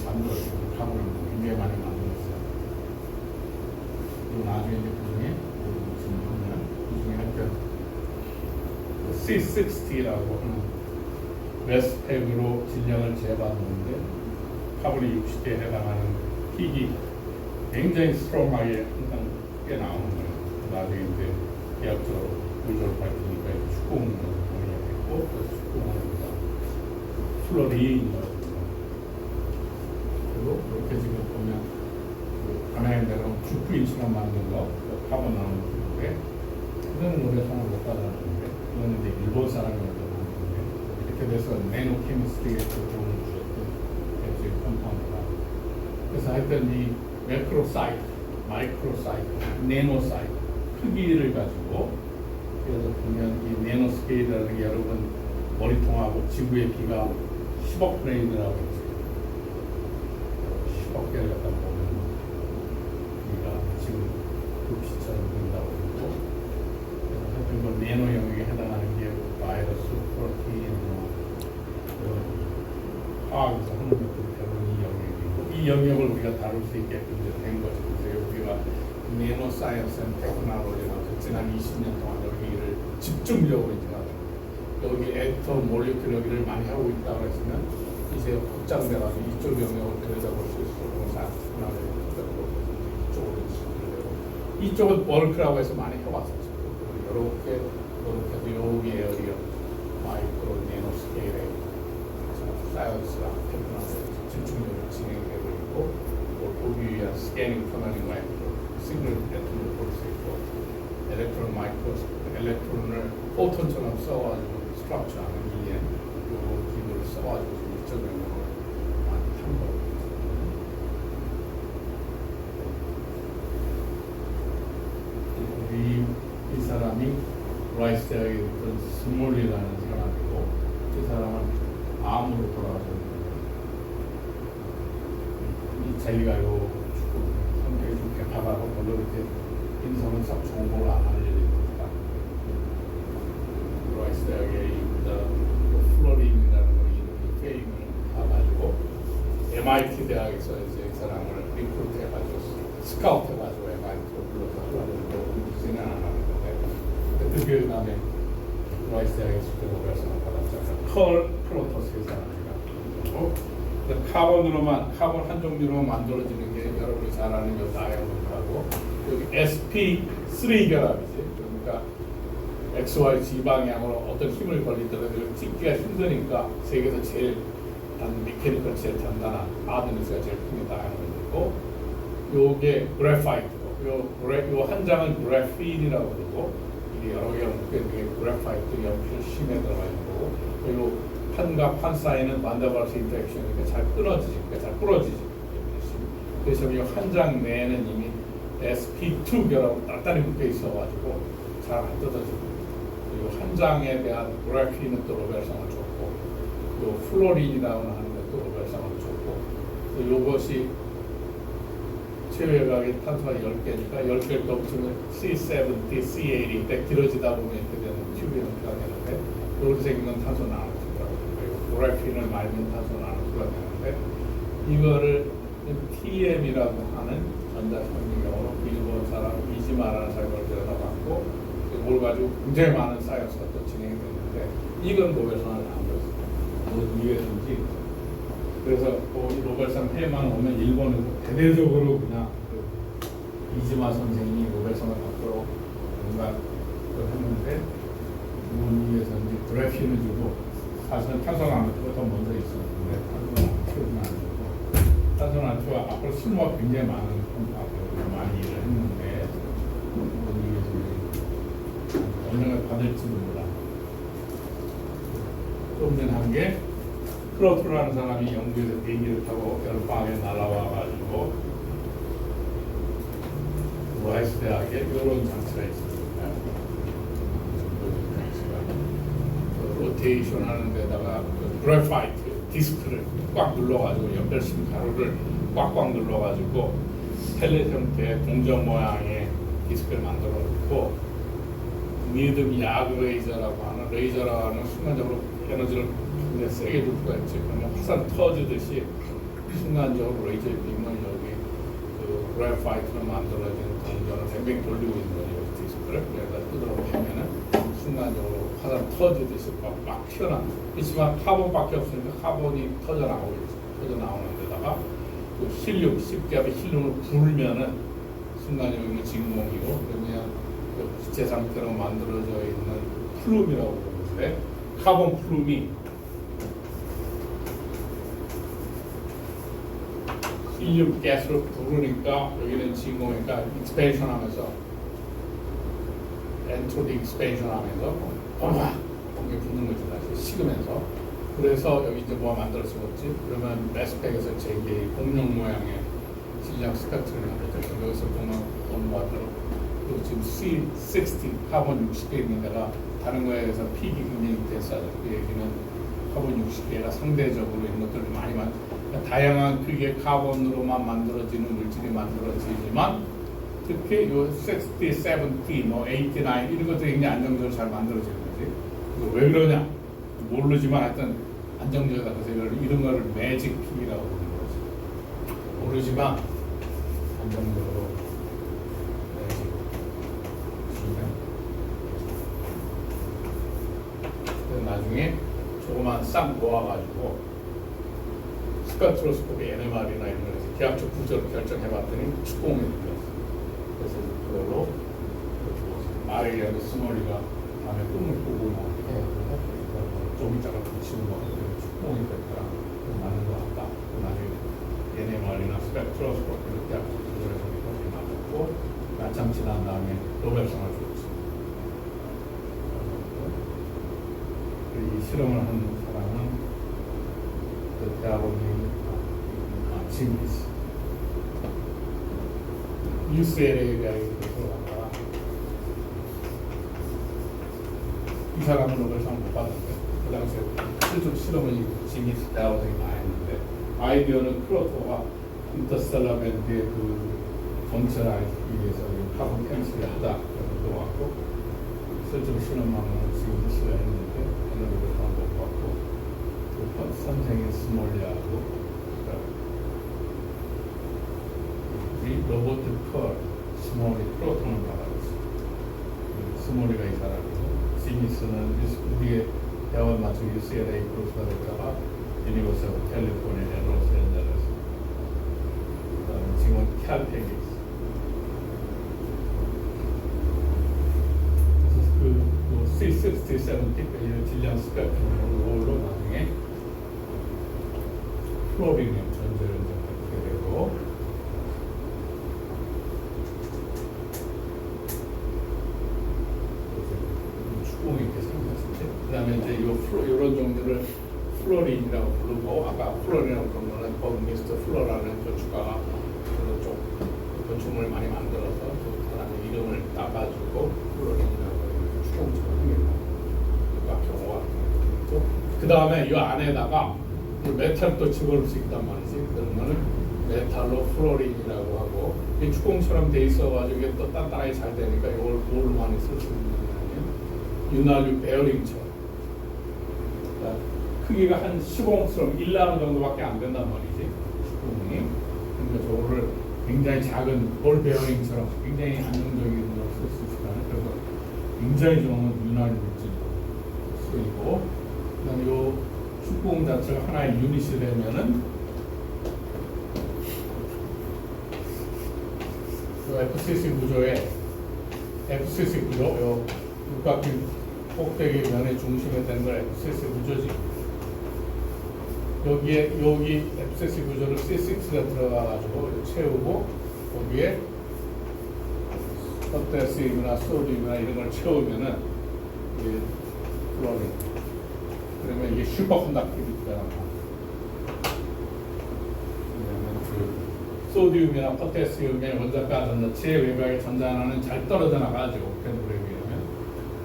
만들었어요. 카본을 굉장히 많이 만들었어요. 그리고 나중에 이제 그중에 지금 보면 그중에 하여튼 C60라고 하는 웨스팩으로 질량을 재봤는데 카본이 60개에 해당하는 픽이 굉장히 스트롱하게 항상 꽤 나오는 거예요. 나중에 이제 대학적으로 우주를 밝히니까 축구공을 공략했고 그래서 축구공입니다. 플로리인이라고 그리고 이렇게 지금 보면 하나의 대로 주프인처럼 만든 거 카본 나오는 건데 그거는 우리가 상을 못 받았는데 이거는 이제 일본 사람이 만든 이렇게 돼서 네노 케미스트리에 도움을 주었던 액수의 컴파운드가 그래서 하여튼 이 매크로사이트, 마이크로사이트, 네노사이트 크기를 가지고 그래서 보면 이 네노스케일이라는 게 여러분 머리통하고 지구의 비가 10억 브레인이라고 했죠. 10억 개를 갖다 보면 비가 지금 그 빛처럼 된다고 했고 하여튼 뭐 네노 영역에 해당하는 게 바이러스, 프로테인, 화학에서 하는 것들이 대부분 이 영역이고 이 영역을 우리가 다룰 수 있게끔 된 거죠. 그래서 우리가 네노 사이언스 앤 테크놀로지라고 지난 20년 동안 여기를 집중적으로 이제 여기 애터 몰리큘러기를 많이 하고 있다고 했으면 이제 확장돼가지고 이쪽 영역을 들여다볼 수 있도록 이쪽은 벌크라고 해서 많이 해왔었죠. 이렇게 여기 에어리어 마이크로 네노 스케일의 사이언스랑 테크놀로지 집중적으로 진행되고 있고 보기 위한 스캐닝 터널링 마이크로 시그널 패턴을 볼 수 있고 엘렉트론 마이크로스코프 엘렉트론을 포톤처럼 써가지고 스트럭처하는 이엔 요 기술을 써가지고 이쪽 영역을 많이 탐구하고 이 사람이 라이스 대학에 있던 스몰리라는 사람이고 이 사람은 암으로 돌아가셨는데 이 자기가 요 성격이 좀 개파가고 별로 이렇게 인성은 썩 좋은 걸로 안 알려지니까 라이스 대학에 플로린이라는 걸 이름이 게임을 가가지고 MIT 대학에서 이제 이 사람을 리크루트 해가지고 스카우트 해가지고 MIT로 불러서 하려고 진행 안 하는 건데 그 다음에 라이스 대학에서 교수를 받았잖아요. 펄 프로토스의 사람이라고 카본 한 종류로 만들어지는 게 여러분이 잘 아는 요 다이아몬드하고 여기 sp3 결합이지. 그러니까 XY 지방향으로 어떤 힘을 걸리더라도 찍기가 힘드니까 세계에서 제일 미케니컬 제일 단단한 아드니스가 제일 큰 다이아몬드고 요게 그래파이트고 요 한 장은 그래핀이라고 그러고 이게 여러 개가 묶여있는 그래파이트 연필 심에 들어가 있는 거고 그리고 판과 판 사이는 반더발스 인터랙션이니까 잘 끊어지지, 잘 부러지지. 그래서 이 한 장 내에는 이미 sp2 결합 단단히 묶여 있어가지고 잘 안 뜯어지고 그리고 한 장에 대한 그래핀은 또 로벨상을 줬고 또 플로린이라고 하는 것도 로벨상을 줬고 또 이것이 최외곽의 탄소가 10개니까 10개를 겹치면 C70, C80 때 길어지다 보면 이렇게 되는 튜브 형태가 되는데 이렇게 생긴 건 탄소 나누기라고 그래요. 그래핀을 말면 탄소 나누기가 되는데 이거를 TM이라고 하는 전자성리경으로 일본 사람 이지마라는 사람을 들여다봤고 이걸 가지고 굉장히 많은 사이언스가 또 진행이 됐는데 이건 노벨상을 안 줬어요. 어느 이유에서인지. 그래서 이 노벨상 회만 오면 일본에서 대대적으로 그냥 그 이지마 선생님이 노벨상을 받도록 뭔가 했는데 무슨 이유에서인지 그래피는 주고 사실은 탄소나무가 더 먼저 있었는데 탄소나무는 안 주고 탄소나무가 앞으로 실무가 굉장히 많은 컴파니로 많이 일을 했는데 무슨 이유에서인지 언젠가 받을지도 몰라. 좀 전에 한 게 크로트라는 사람이 영국에서 비행기를 타고 여름방학에 날아와가지고 라이스 대학에 이런 장치가 있습니다. 로테이션 하는 데다가 그래파이트 디스크를 꽉 눌러가지고 연결심 가루를 꽉꽉 눌러가지고 펠렛 형태의 동전 모양의 디스크를 만들어 놓고 미드미 야그 레이저라고 하는 레이저라는 순간적으로 에너지를 굉장히 세게 줄 수가 있지. 그러면 화산 터지듯이 순간적으로 레이저의 빔을 여기 그 그래파이트로 만들어진 동전을 뱅뱅 돌리고 있는 거예요. 디스크를 여기다 뜯어 보면은 순간적으로 화산 터지듯이 막 튀어나와. 그렇지만 카본밖에 없으니까 카본이 터져 나오는 데다가 그 힐륨, 10기압의 힐륨을 불면은 순간적으로 진공이고 그러면 그 기체 상태로 만들어져 있는 플룸이라고 부르는데 카본 플룸이 힐륨 가스로 부르니까 여기는 진공이니까 익스펜션 하면서 엔트로피 익스펜션 하면서 이게 붙는 거지 다시 식으면서 그래서 여기 이제 뭐가 만들어지겠지 그러면 매스팩에서 제게 공룡 모양의 질량 스펙트를 만들죠. 여기서 보면 온바들 그리고 지금 C60 카본 60개 있는 데가 다른 거에 비해서 픽이 굉장히 됐어요. 그 얘기는 카본 60개가 상대적으로 이런 것들을 많이 그러니까 다양한 크기의 카본으로만 만들어지는 물질이 만들어지지만 특히 요 60, 70, 뭐 89 이런 것들이 굉장히 안정적으로 잘 만들어지는 거지. 왜 그러냐? 모르지만 하여튼 안정적이다. 그래서 이런 거를 매직 픽이라고 부르는 거지. 모르지만 안정적으로 매직 픽. 나중에 조그만 싹 모아가지고 스펙트로스코피 NMR이나 이런 거에서 기하적 구조를 결정해봤더니 축공이 들렸어. 그래서 그걸로 마리아의 스몰리가 밤에 꿈을 꾸고 좀 이따가 붙이는 거 축공이 됐더라. 맞는 것 같다. 나중에 NMR이나 스펙트로스코피를 기하적 구조에서 그렇게 맞았고 한참 지난 다음에 노벨상을 줬지. 이 실험을 한 사람은 그 대학원이 지미스 UCLA에 들어갔다가 이 사람은 노벨상 못 받았는데 그 당시에 실제 실험을 지미스 대학원이 많이 했는데 아이디어는 크로토가 인터스텔라 밴드의 그 전체를 알기 위해서 카본 캔슬을 하자 그래서 들어왔고 실제로 실험하면 지미스가 했는데 노벨상 못 받고 선생인 스몰리하고 이 로버트 컬 스몰리 프로톤을 받았어. 스몰리가 이 사람이고 지미스는 우리의 대학원 맞춤 UCLA 프로페서가 됐다가 유니버시티 오브 캘리포니아 로스앤젤레스 그다음에 지금은 캘텍에 있어. 그래서 그 C60, 70 이런 질량 스펙트럼으로 나중에 플로리늄 전제를 갖게 되고 축공이 이렇게 생겼었지. 그 다음에 이제 이런 종류를 플로린이라고 부르고 아까 플로린이라고 부르는 거는 버미스터 플로라는 건축가가 쪽 건축물을 많이 만들어서 그 사람의 이름을 따가지고 플로린이라고 축공처럼 생겼다. 경우가 있고 그 다음에 이 안에다가 메탈도 집어넣으시단 말이지. 그러면은 메탈로 플로린이라고 하고 이 축공처럼 돼 있어가지고 이게 또 단단하게 잘 되니까 이걸 뭘 많이 쓸 수 있느냐면 윤활유 베어링처럼 그러니까 크기가 한 10옹스럼 1나노 정도밖에 안 된단 말이지. 축공이 굉장히 작은 볼 베어링처럼 굉장히 안정적인 걸 쓸 수 있어요. 그래서 굉장히 좋은 윤활 물질 쓰이고, 그다음에 요 축구공 자체가 하나의 유닛이 되면은 요 FCC 구조에 FCC 구조, 요 육각형 꼭대기 면의 중심에 되는 걸 FCC 구조지. 여기 FCC 구조를 C6가 들어가가지고 채우고, 거기에 포타시움이나 소디움이나 이런 걸 채우면은 이게 플로린. 그러면 이게 슈퍼컨덕티비티가 나옵니다. 왜냐하면 그 소디움이나 포타시움의 원자가 전자체의 외곽의 전자 하나는 잘 떨어져 나가죠. 펜브레에 비하면.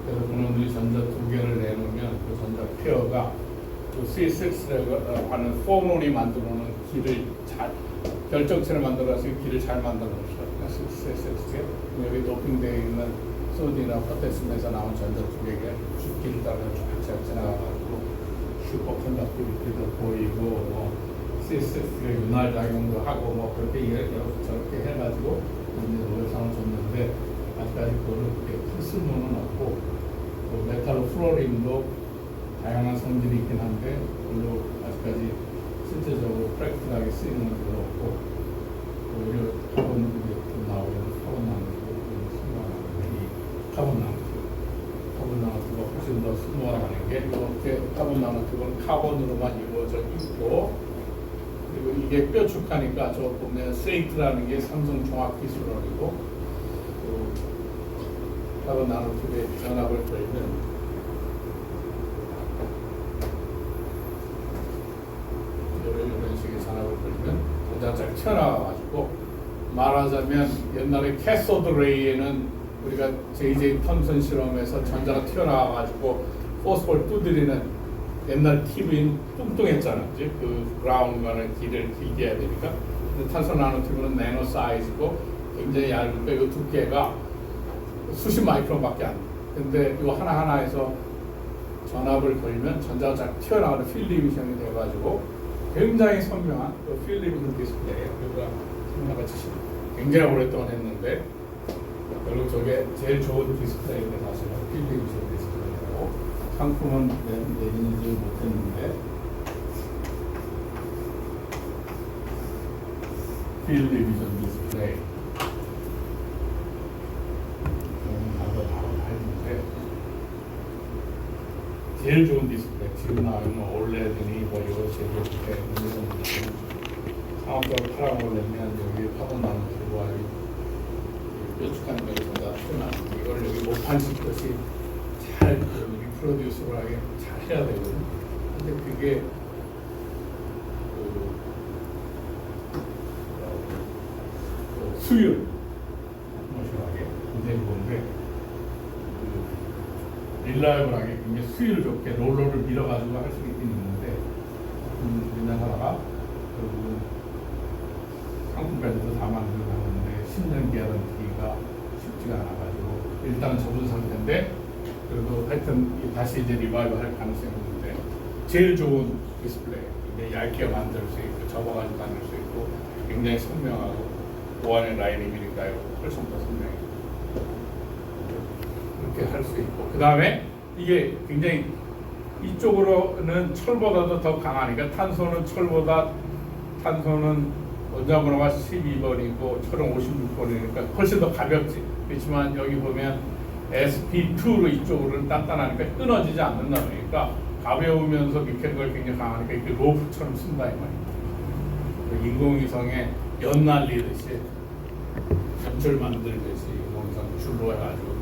그래서 그놈들이 전자 두 개를 내놓으면 그 전자 페어가 그 C6라고 하는 포몬이 만들어놓은 길을 잘 결정체를 만들어서 길을 잘 만들어놓죠. C6 여기 도핑되어 있는 소디나 포타시움에서 나온 전자 두 개가 길을 따라 쫙 지나가가지고 슈퍼컨덕티비티도 보이고 C6가 윤활 작용도 하고 뭐 그렇게 저렇게 해가지고 이제 노벨상을 줬는데 아직까지 그거를 그렇게 큰 쓸모는 없고, 또 메탈로 플로린도 다양한 성질이 있긴 한데 별로 아직까지 실제적으로 프랙틱하게 쓰이는 건 별로 없고, 오히려 카본 나오는 카본 나무도 이 카본 나무가 훨씬 더 스무하는 게, 이렇게 카본 나무는 카본으로만 이루어져 있고, 그리고 이게 뾰족하니까 저 보면 세이트라는 게 삼성 종합기술원이고, 또 카본 나노튜브에 전압을 걸면 이런 식의 전압을 걸면 전자가 튀어나와가지고, 말하자면 옛날에 캐소드 레이에는 우리가 J.J. 톰슨 실험에서 전자가 튀어나와가지고 포스포를 두드리는 옛날 TV는 뚱뚱했잖아, 그지? 그 그라운드과는 길을 길게 해야 되니까. 근데 탄소 나노튜브는 나노 사이즈고 굉장히 얇은 거, 이 두께가 수십 마이크론밖에 안 돼. 근데 이 하나하나에서 전압을 걸면 전자가 잘 튀어나가는 필드 이미션이 돼가지고 굉장히 선명한 그 필드 이미션 디스플레이예요. 우리가 생각같이 굉장히 오랫동안 했는데 결국 저게 제일 좋은 디스플레이인데 사실은 필드 이미션 디스플레이고, 상품은 내리는지 못했는데 필드 이미션 디스플레이 바로 했는데, 제일 좋은 디스플레이 지금 나오는 올레드니 뭐 이거 제조해 이런 상업적으로 팔아보려면 여기 파본 나노튜브와 뾰족한 거에 전자 튀어나오는 이걸 여기 못판식 것이 잘 리프로듀스블하게 잘 해야 되거든요. 근데 그게 수율 무심하게 굉장히 좋은데, 릴라이블하게 굉장히 수율 좋게 롤러를 밀어가지고 할 수 있긴 있는데, 우리나라가 결국은 상품까지도 다 만들어놨는데 10년 기한기가 쉽지가 않아가지고 일단 접은 상태인데, 그래도 하여튼 다시 이제 리바이브 할 가능성이 있는데, 제일 좋은 디스플레이, 이제 얇게 만들 수 있고 접어가지고 다닐 수 있고 굉장히 선명하고 보안의 라인이 길이가 훨씬 더 선명해요. 그렇게 할 수 있고, 그 다음에 이게 굉장히 이쪽으로는 철보다도 더 강하니까, 탄소는 원자번호가 12번이고 철은 56번이니까 훨씬 더 가볍지. 그렇지만 여기 보면 sp2로 이쪽으로는 단단하니까 끊어지지 않는다. 그러니까 가벼우면서 미케니컬 굉장히 강하니까 이게 로프처럼 쓴다 이 말이야. 인공위성에 연 날리듯이 연출 만들듯이 인공위성 줄로 해가지고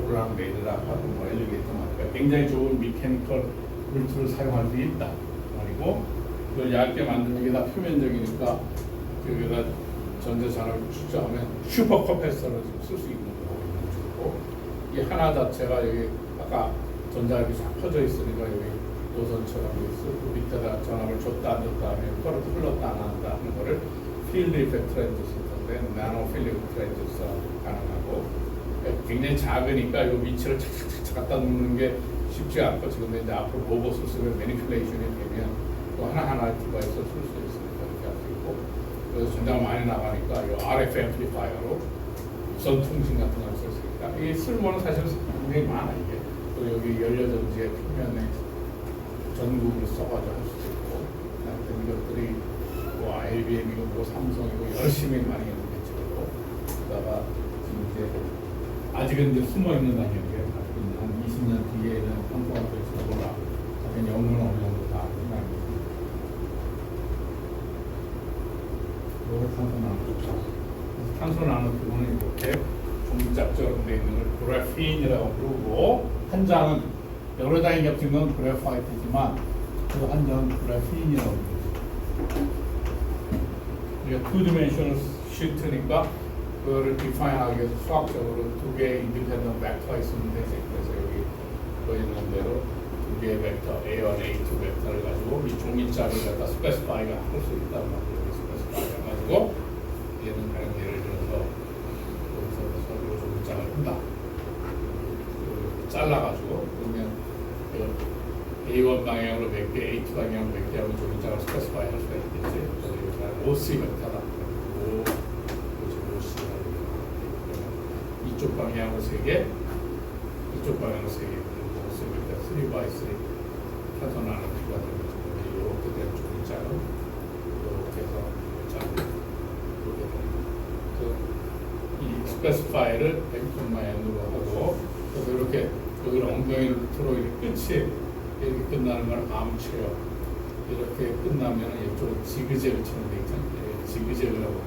오르락 내리락 하고 뭐 엘리베이터 말이야. 굉장히 좋은 미케니컬 물질을 사용할 수 있다 말이고, 이걸 얇게 만드는 게 다 표면적이니까 여기다 전자전압을 추적하면 슈퍼 컴패서를 쓸 수 있는 거고, 이 하나 자체가 여기 아까 전자압이 쫙 퍼져 있으니까 여기 노선처럼 쓰고 밑에다 전압을 줬다 안 줬다 하면 커런트 흘렀다 안 한다 하는 거를 필드 이펙트 트랜지스터 건데 나노 필드 트랜지스터 가능하고, 굉장히 작으니까 이 위치를 착착착 갖다 놓는 게 쉽지 않고, 지금 이제 앞으로 로봇을 쓰면 매니플레이션이 되면 또 하나하나 디바이스를 쓸 수 있으니까 이렇게 할 수 있고, 그래서 전자가 많이 나가니까 이 RF 앰플리파이어로 무선 통신 같은 걸 썼으니까 이게 쓸모는 사실 굉장히 많아 이게. 또 여기 연료전지의 표면에 전구를 써가지고 할 수도 있고, 하여튼 이것들이 뭐 IBM이고 뭐 삼성이고 열심히 많이 연구했고, 그러다가 지금 이제 아직은 이제 숨어 있는 단계인데 한 20년 뒤에는 한동안 될지도 몰라. 당연히 연구는 어느 정도 다 끝납니다. 탄소 나노. 탄소 나노튜브는 이렇게 종이짝처럼 되어 있는 걸 그래핀이라고 부르고, 한 장은 여러 장이 겹친 건 그래파이트지만 그 한 장은 그래핀이라고 부르죠. 이게 투 디멘셔널 시트니까 그거를 디파인하기 위해서 수학적으로 두 개의 인디펜던트 벡터가 있으면 되지. 그래서 여기 보이는 대로 두 개의 벡터 A1, A2 벡터를 가지고 이 종이짝을 갖다 스페시파이가 할 수 있다고 말이에요. 스페시파이 해가지고 얘는 다른 예를 들어서 여기서 이 종이짝을 한다. 잘라가지고 그러면 A1 방향으로 몇 개, A2 방향으로 몇 개 하고 종이짝을 스페시파이 할 수가 있겠지. 그래서 여기가 OC 벡터다. 이쪽 방향으로 3개, 이쪽 방향으로 3개, OC 벡터 3x3 탄소 나노튜브가 되는 거죠. 이렇게 된 종이짝을 이렇게 해서 자르고 이렇게 됩니다. 그래서 이 스페시파이를 X만으로 하고, 그래서 이렇게 여기를 엉덩이를 틀어 끝이 이렇게 끝나는 걸 암체요. 이렇게 끝나면 이쪽으로 지그재그 치는 데 있잖아요. 지그재그라고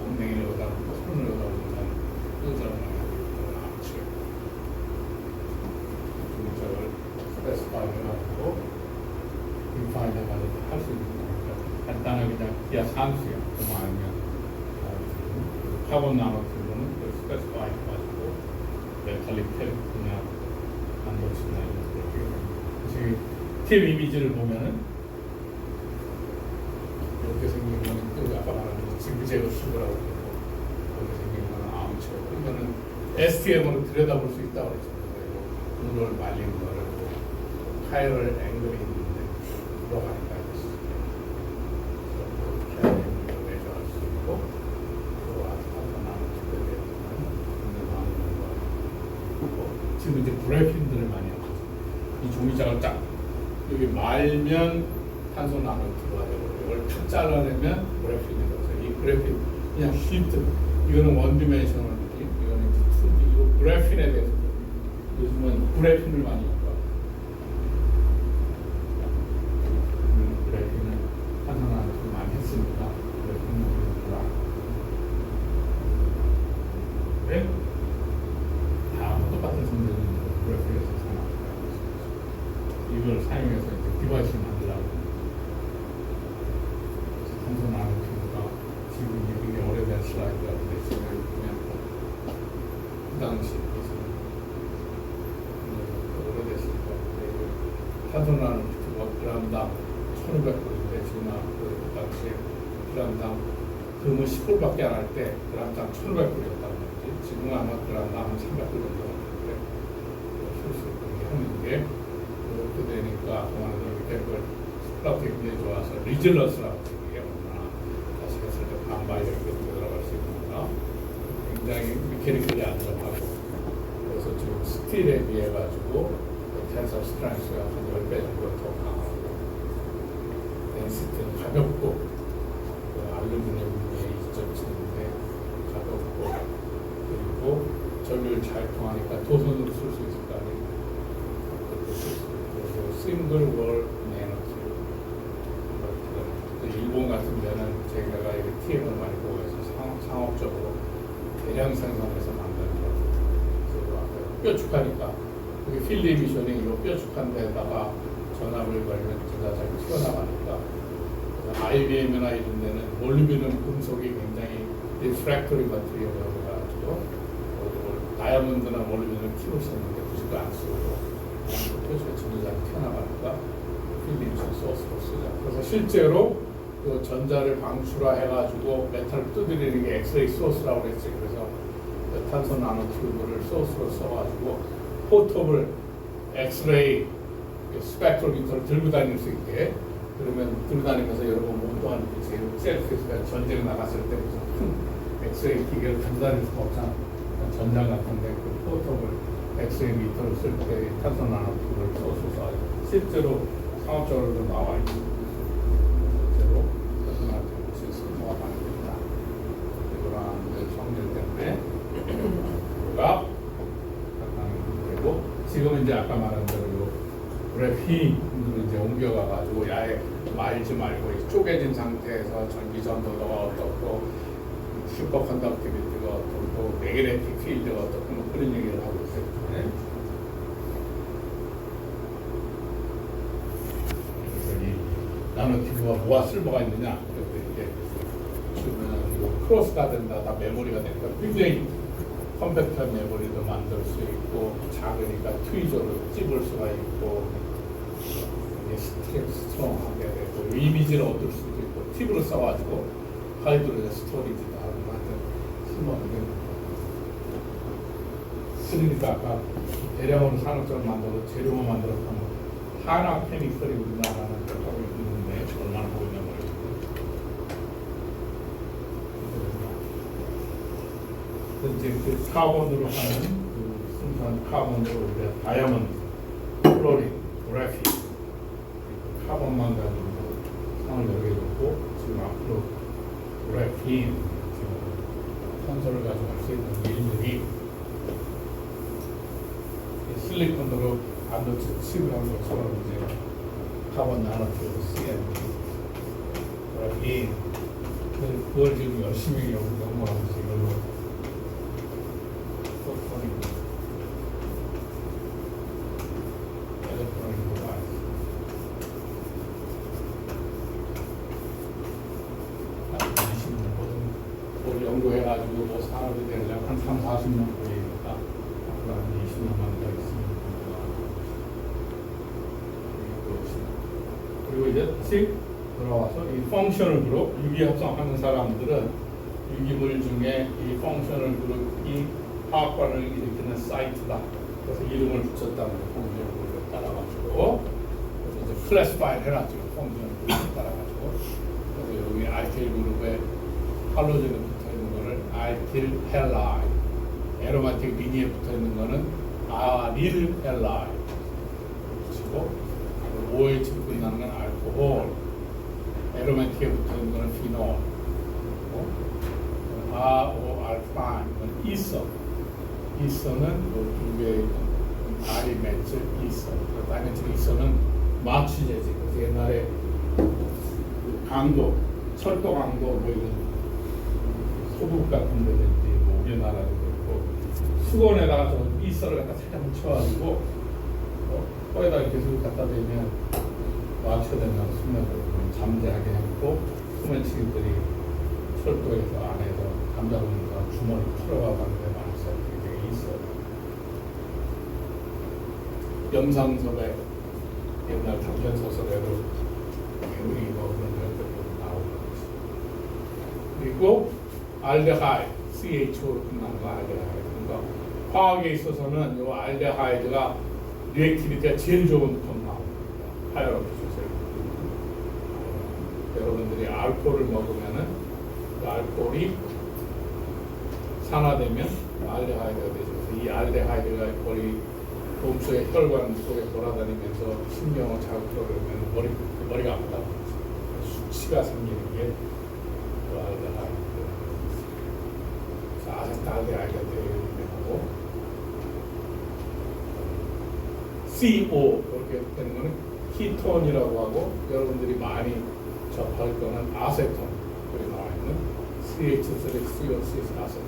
엉덩이를 여기다 놓고 손을 여기다 놓으면 의자를 암체요. 종이짝을 스페시파이 해가지고 디파인 해가지고 할 수 있는 거니까 간단하게 그냥 기하 상수요. 그만 아니면 카본 나노튜브는 스페시파이 해가지고 메탈릭 텔 그냥 반도체나 이런 그렇게 팁 이미지를 보면은 이렇게 생긴 거는 또 아까 말한 지그재그 수라고 그러고, 이렇게 생긴 거는 아무처. 그러면은 STM으로 들여다볼 수 있다고 그랬잖아요. 분을 말린 거를 파이럴 앵글이 있는데 들어가니까 파이럴 앵글을 매저할 수 있고, 또 아까 나눈 집에 대해서는 지금 이제 그래핀들을 많이 하고, 이 종이장을 딱 여기 말면 탄소 나노튜브가 되고, 이걸 탁 잘라내면 그래핀이 되어서 이 그래핀 그냥 시트, 이거는 원 디멘셔널 느낌, 이거는 이제 2D. 이거 그래핀에 대해서 요즘은 그래핀을 많이 연구하고, 그래핀은 탄소 나노튜브 많이 했으니까 그래핀은 우리가 네? 다 똑같은 성질은 그래핀에서 이걸 사용해서 디바이스를 만들라고. 탄소 나노튜브가 지금 이게 오래된 슬라이드가 됐으면 그냥 그 당시 오래됐으니까 탄소 나노튜브가 그람당 1,500불인데 지금 그 당시에 그람당 금은 10불밖에 안 할 때 그람당 1,500불이었다는 거지. 지금은 아마 그람당 한 300불 정도 하는데 실수 그렇게 하는 게. 이렇게 되니까 동안에 이렇게 그걸 스프라우트 굉장히 좋아서 리즐러스라고 얘기해요. 다시 했을 때 반바이어 이렇게 들어갈 수 있구나. 굉장히 미케니컬이 안정하고, 그래서 지금 스틸에 비해 가지고 텐서 스트렝스가 한 10배 정도 더 강하고, 덴시티는 가볍고, 알루미늄의 2.7인데 가볍고, 그리고 전류를 잘 통하니까 도선으로 쓸 수 있을 거 아니에요. 싱글 월 에너지. 일본 같은 데는 제가 이렇게 TM을 많이 보고해서 상업적으로 대량 생산해서 만드는 거죠. 그래서 아까 뾰족하니까 그게 필드 이미션이 이 뾰족한 데다가 전압을 걸면 전자장이 튀어나가니까, IBM이나 이런 데는 몰리뷴 금속이 굉장히 리프랙터리 마테리얼이라고 해가지고 다이아몬드나 몰리뷴을 키울 수 있는데 굳이 안 쓰고 표시가 전자장이 튀어나가니까 필드 이미션 소스로 쓰자. 그래서 실제로 그 전자를 방출해가지고 메탈을 두드리는 게 엑스레이 소스라고 그랬지. 그래서 탄소 나노튜브를 소스로 써가지고 포톱을 엑스레이 스펙트로미터를 들고 다닐 수 있게 그러면 돌아다니면서 여러분 못도한 제일 셀프가 전쟁 나갔을 때 무슨 큰 엑스레이 기계를 가지고 다닐 수가 없잖아. 전장 같은데 그 포토를 엑스레이 미터를 쓸 때 탄소나노축을 써서 실제로 상업적으로도 나와 있고 실제로 탄소나노축을 쓸모가 많이 된다. 이러한 성질 때문에 우리가 되고 지금 이제 아까 말한 대로 그래핀으로 이제 옮겨가가지고 야에 말지 말고 쪼개진 상태에서 전기 전도가 어떻고 슈퍼컨덕티비티가 어떻고 매그네틱 필드가 어떻고 뭐 그런 얘기를 하고 있어요. 네? 그래서 이 나노티브가 뭐가 쓸모가 있느냐? 그래서 이제 지금 크로스가 된다, 다 메모리가 되니까 굉장히 컴팩트한 메모리도 만들 수 있고 작으니까 트위저로 찝을 수가 있고 스트롱하게 되고 이미지를 얻을 수도 있고 팁으로 써가지고 하이드로젠 스토리지도 하고 하여튼 심어하게 그러니까 아까 대량으로 산업적으로 만들고 재료만 만들어서 하면 하나 케미컬이 우리나라는 하고 있는데 얼마나 보이냐 말이죠. 이제 그 카본으로 하는 그 생산 카본으로 우리가 다이아몬드, 플로린, 그래핏 카본만 가지고 상을 여러 개 놓고 지금 앞으로 그래핀 지금 탄소를 가지고 할 수 있는 일들이 실리콘으로 반도체 칩을 한 것처럼 이제 카본 나노튜브 CNT 그래핀 그걸 지금 열심히 연구하고 있어요. 이걸로 포토닉 일렉트로닉 디바이스 뭘 연구해가지고 뭐 산업이 되려면 한 3, 40년 걸리니까 앞으로 한 20년만 더 있으면 그리고 이제 다시 돌아와서 이 펑셔널 그룹 유기합성하는 사람들은 유기물 중에 이 펑셔널 그룹이 화학반을 일으키는 사이트다. 그래서 이름을 붙였다는 거 펑셔널 그룹에 따라가지고 그래서 이제 클래시파이를 해놨죠. 펑셔널 그룹에 따라가지고 그래서 여기 알킬 그룹에 할로젠에 붙어 있는 거를 알킬 헬라이, 에로마틱 리니에 붙어 있는 거는 아릴 헬라이 붙이고 OH로 끝나는 건 알코올, 에로마틱에 붙어 있는 거는 피놀, RO 알파인 건 이서, 이서는 두 개의 있는 다이메틸 이서, 다이메틸 이서는 마취 재질. 그래서 옛날에 강도, 철도 강도 뭐 이런 소국 같은 데든지 뭐 우리나라도 그렇고 수건에다가 저 이서를 갖다 살짝 묻혀가지고 거기다 이렇게 술 갖다 대면 마취된다는 수면을 잠재하게 했고 수면치기들이 철도에서 안에서 감자분과 주머니 풀어가는데 많이 써요. 되게 있어요. 염상섭의 옛날 단편 소설에도 우리 뭐 그런 것들이 나오고 그리고 알데하이드, CHO로 끝나는 거 알데하이드. 그러니까 화학에 있어서는 이 알데하이드가 리액티비티가 제일 좋은 톤 나옵니다. 하이어로피 소설. 여러분들이 알코올을 먹으면은 그 알코올이 산화되면 알데하이드가 되죠. 그래서 이 알데하이드가 거의 몸속의 혈관 속에 돌아다니면서 신경을 자극하고 그러면 머리가 아프다고 하죠. 수치가 생기는 게 그 알데하이드. 그래서 아세트알데하이드가 되는 하고 CO 이렇게 되는 거는 키톤이라고 하고 여러분들이 많이 접할 거는 아세톤 여기 나와 있는 CH3COC에서 아세톤.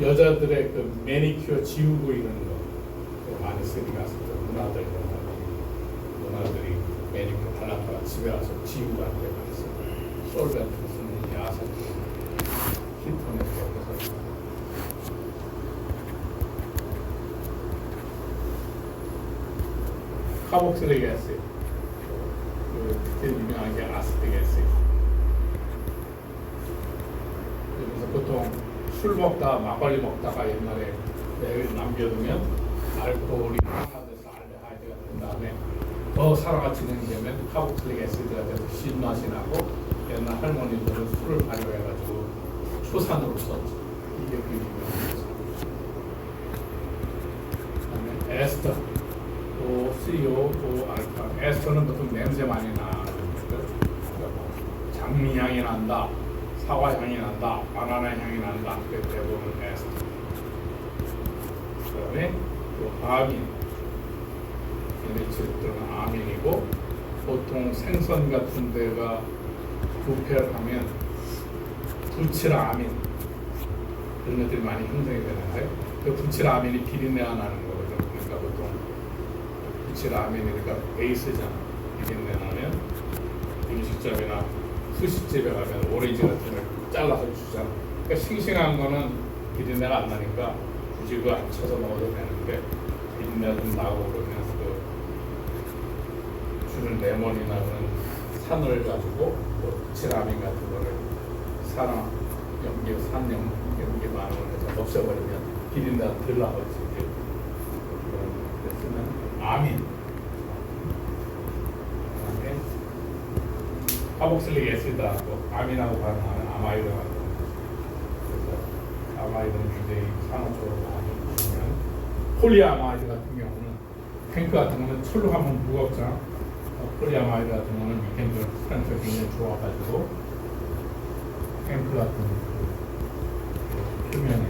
여자들의 그 매니큐어 지우고 이러는 거 많이 쓰니까 누나들이 매니큐어 발랐다가 집에 와서 지우고 할 때 많이 써요. 솔벤트 쓰는 이 아세톤 키톤에서 카복실릭 애시드, 제일 유명한 게 아세틱 애시드. 그래서 보통 술 먹다 막걸리 먹다가 옛날에 내일 남겨두면 알코올이 산화돼서 알데하이드가 된 다음에 더 사랑가 진행되면 카보클릭 애시드가 돼서 신맛이 나고 옛날 할머니들은 술을 발효해가지고 초산으로 썼죠. 이게 그 유명한 그다음에 에스터, CO, 알파. 에스터는 보통 냄새 많이 나는 거죠. 그러니까 뭐 장미향이 난다, 사과향이 난다, 바나나 향이 난다. 그게 대부분 에스터. 그다음에 또 아민. 얘네들은 아민이고 보통 생선 같은 데가 부패를 하면 부칠아민 그런 것들이 많이 형성이 되는데 그 부칠아민이 비린내가 나는 거거든요. 그러니까 보통 부칠아민이니까 베이스잖아. 비린내 나면 음식점이나 수식집에 가면 오렌지 같은 걸 잘라서 주잖아. 그러니까 싱싱한 거는 비린내가 안 나니까 굳이 그거 안 쳐서 먹어도 되는데 비린내가 좀 나고 그러면 주는 레몬이나 그런 산을 가지고 또 부칠아민 같은 거를 산화 염기 산염기 많은 걸 없애버리면 비린내가 덜 나오지. 그래서 아민. 그다음에 카복실릭 애시드하고 아민하고 반응하는 아마이드가 그래서 아마이드는 굉장히 산화 쪽으로 많이 보면 폴리아마이드 같은 경우는 탱크 같은 거는 철로 하면 무겁잖아. 폴리아마이드 같은 거는 미케니컬 스트렝스가 굉장히 좋아가지고 탱크 같은 그 표면에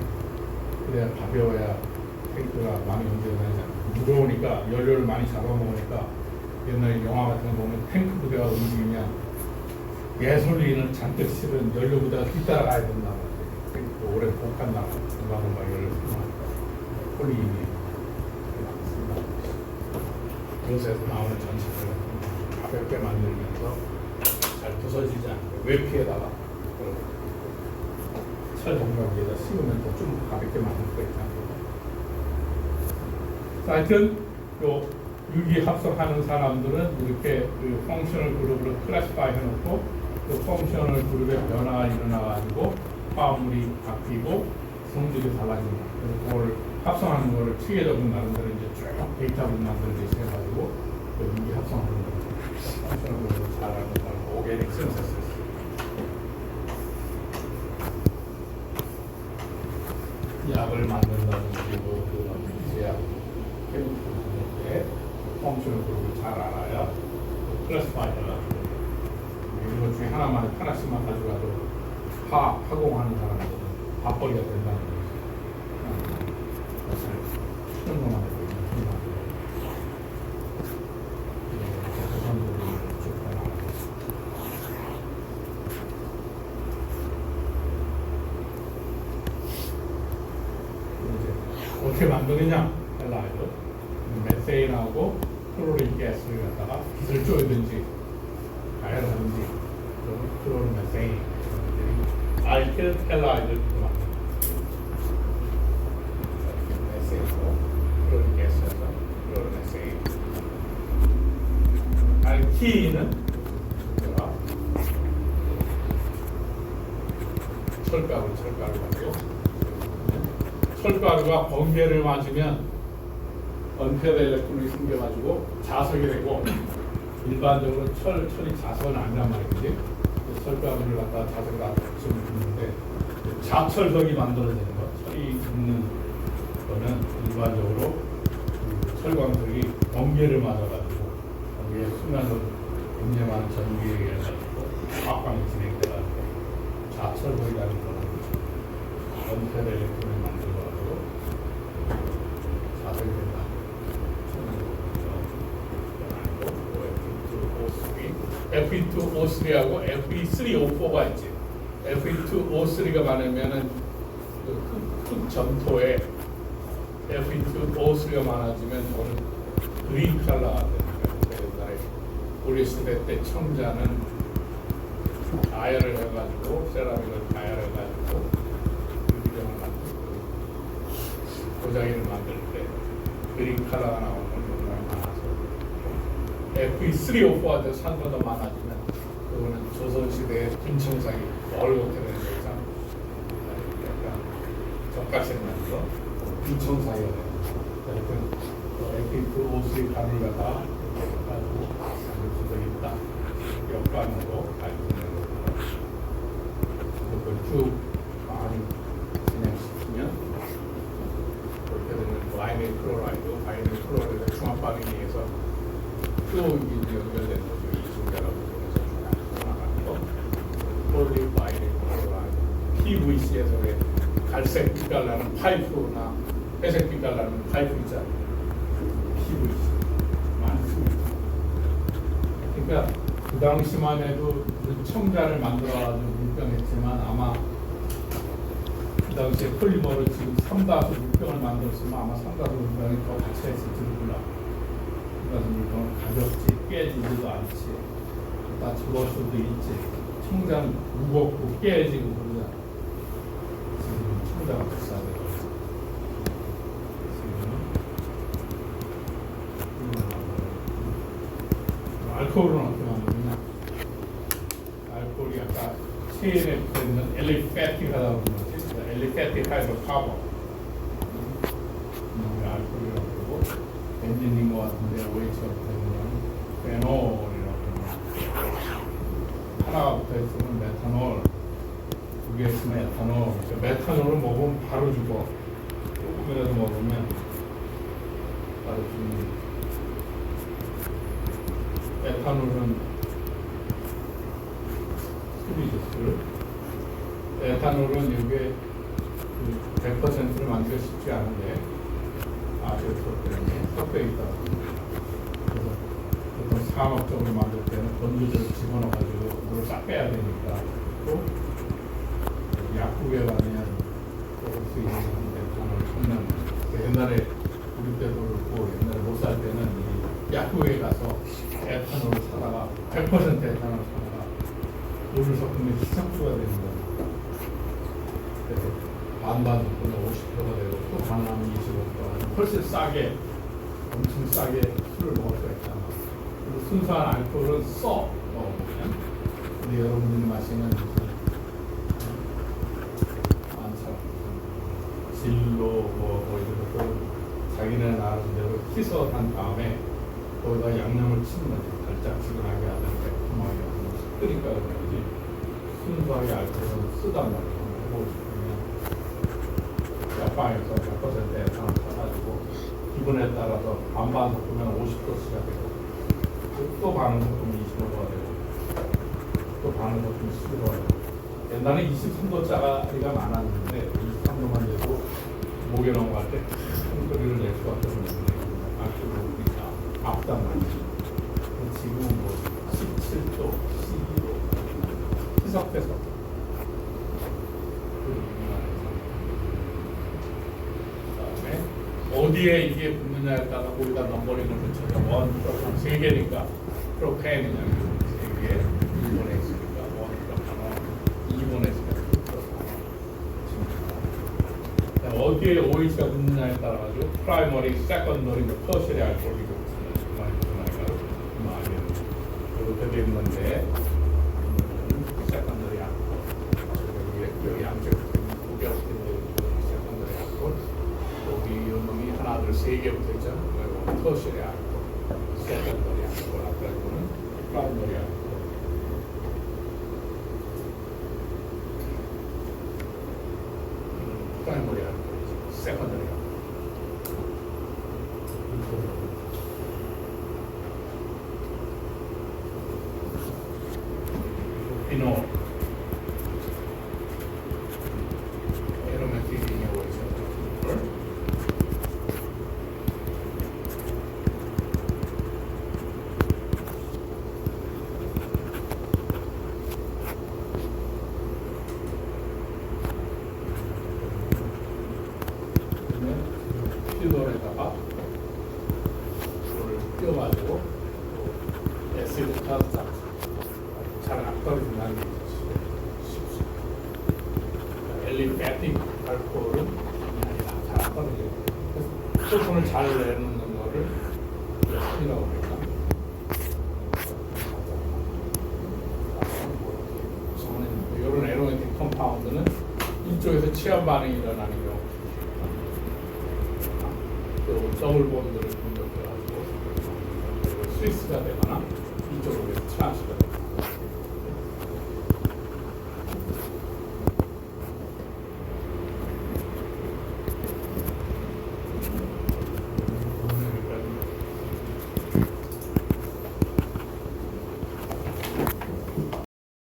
그래야 가벼워야 탱크가 많이 움직여다니잖아. 무거우니까 연료를 많이 잡아먹으니까 옛날 영화 같은 거 보면 탱크 부대가 움직이면 예솔린을 잔뜩 실은 연료 부대가 뒤따라가야 된다고 하지. 탱크 오래 못 간다고 금방금방 연료를 사용하니까 폴리임이 많습니다. 그것에서 나오는 전체를 가볍게 만들면서 잘 부서지지 않고 외피에다가 철 장갑 위에다 씌우면 더 좀 가볍게 만들 수 있지 않을까. 하여튼 요 유기 합성하는 사람들은 이렇게 그 펑셔널 그룹으로 클래시파이 해놓고 그 펑셔널 그룹의 변화가 일어나가지고 화합물이 바뀌고 성질이 달라진다. 그래서 그걸 합성하는 거를 체계적인 나름대로 이제 쭉 데이터를 만들듯이 해가지고 그 유기 합성하는 거. 잘하는 사람 오게닉 신세스. 약을 만든다든지 뭐 그런 제약 케미컬에 펑션을 그룹을 잘 알아야 클래스파이어가 이런 것 중에 하나씩만 가져가도 화공하는 사람들은 밥벌이가 된다는 거죠. 추는 것만 해도 어떻게 만드느냐? 헬라이드 메세인하고 클로린 가스를 갖다가 빛을 쪼이든지 가열하든지 클로린 메세인 알킬 헬라이드를 만듭니다. 메세인으로 클로린 가스에서 클로린 메세인 알키는 철가루 가지고 철가루가 번개를 맞으면 언패드 일렉트론이 생겨가지고 자석이 되고 일반적으로 철이 자석은 아니란 말이지. 철가루를 갖다 자석을 붙이면 붙는데 자철석이 만들어지는 거. 철이 있는 거는 일반적으로 그 철광석이 번개를 맞아가지고 번개의 순간적으로 굉장히 많은 전기에 의해가지고 화학광이 진행돼가지고 자철석이라는 거는 언패드 일렉트론이 만들어가지고 자석이 된다. Fe2O3하고 Fe3O4가 있지. Fe2O3가 많으면은 흙 점토에 Fe2O3가 많아지면 저는 그린 컬러가 됩니다. 우리 시대 때 청자는 가열을 해가지고 세라믹을 가열해가지고 유리병을 만들고 도자기를 만들 때 그린 컬러가 나오는 경우가 많아서 Fe3O4한테 산보다 많아지면 그거는 조선시대의 군청상이 얼굴게 되는 이상 약간 젓갈색만으로 군청상이 돼요. 하여튼 Fe2O3 가루를 갖다 가지고 알 수도 있다. 역관으로 알 수 있는 거고. 그걸 쭉 많이 진행시키면 그렇게 되면 바이닐 클로라이드, 바이닐 클로라이드 중합 반응에 의해서 또 이게 연결된 거죠. 이 중자라고 보면서 나가는 거. 폴리 바이닐 클로라이드, PVC에서 왜 갈색 빛깔 나는 파이프나 회색 빛깔 나는 파이프 있잖아요. PVC 많습니다. 그러니까 그 당시만 해도 그 청자를 만들어가지고 물병했지만 아마 그 당시에 폴리머를 지금 3다수 물병을 만들었으면 아마 3다수 물병이 더 가치했을지도 몰라. 3다수 물병을 가볍지 깨지지도 않지. 다 죽을 수도 있지. 청자는 무겁고 깨지고 그러잖아. 지금 청자가 비싸대. 알코올은 어떻게 만드냐? 알코올이 아까 체인에 붙어있는 엘리패틱하다고 그러는 거지. 엘리패틱 하이드로카본. 알코올이라고 그러고 벤진인 것 같은데 OH가 붙어있는 페놀이라고 그러고 하나가 붙어있으면 메탄올, 두 개 있으면 에탄올. 메탄올을 먹으면 바로 죽어. 조금이라도 먹으면 바로 죽는. 에탄올은 술이죠, 술. 에탄올은 이게 100%를 만들기 쉽지 않은데 아세토 때문에 섞여 있다. 그래서 보통 상업적으로 만들 때는 건조제를 집어넣어가지고 물을 싹 빼야 되니까 또 약국에 가면 먹을 수 있는 에탄올 첨단. 옛날에 우리 때도 그렇고 옛날에 못 살 때는 이 약국에 가서 에탄올을 사다가 100% 에탄올을 사다가 물을 섞으면 희석수가 되는 거예요. 그래서 반반 섞으면 50%가 되고 또 반하면 25%가 훨씬 싸게, 엄청 싸게 술을 먹을 수가 있잖아. 그리고 순수한 알코올은 써 먹으면. 근데 여러분들이 마시는 무슨 많잖아. 진로 뭐 이런 것도 자기네 나름대로 희석을 한 다음에 거기다 양념을 치는 거지. 달짝지근하게 하든 매콤하게 하든 끓이니까 그러지. 순수하게 알코올은 쓰단 말이야. 먹고 싶으면 약방에서 100% 에탄올 사가지고 기분에 따라서 반반 섞으면 50도씨가 되고 또 반은 섞으면 25도가 되고 또 반은 섞으면 15도가 되고 옛날에 23도짜리가 많았는데 23도만 돼도 목에 넘어갈 때 큰 소리를 낼 수밖에 없는데 알코올로 우리가 앞단 말이지. 지금은 뭐 17도, 12도 희석해서 그다음에 어디에 이게 붙느냐에 따라 거기다 넘버링을 붙여서 1, 프로판 3개니까 프로펜이냐 3개 1번에 있으니까 1 프로판 2번에 있으니까 2 프로판 어디에 OH가 붙느냐에 따라 가지고 프라이머리, 세컨더리, 터셔리 알코올이 이렇게 되어 있는데 세컨더리 알코올 여기 양쪽 두개 세컨더리 알코올 여기 이놈이 하나 둘 세 개 붙어 있잖아. 그리고 터셔리 알코올, 세컨더리 알코올, 아까 이거는 프라이머리 알코올. 프라이머리 알코올, 세컨더리 알코올. 피놀, 에로매틱이냐고 해서 피놀에다가 이거를 띄워가지고 에시드가 잘 안 떨어진다는 게 쉽죠. 엘리패틱 알코올은 아니라 잘 안 떨어져요. 그래서 소금을 잘 내놓는 거를 손이라고 합니다. 이런 에로매틱 컴파운드는 이쪽에서 치연 반응이 일어나는 경우 또 더블 본드를 공격해가지고 트리스가 되거나 이쪽으로 해서 트란스가 되거나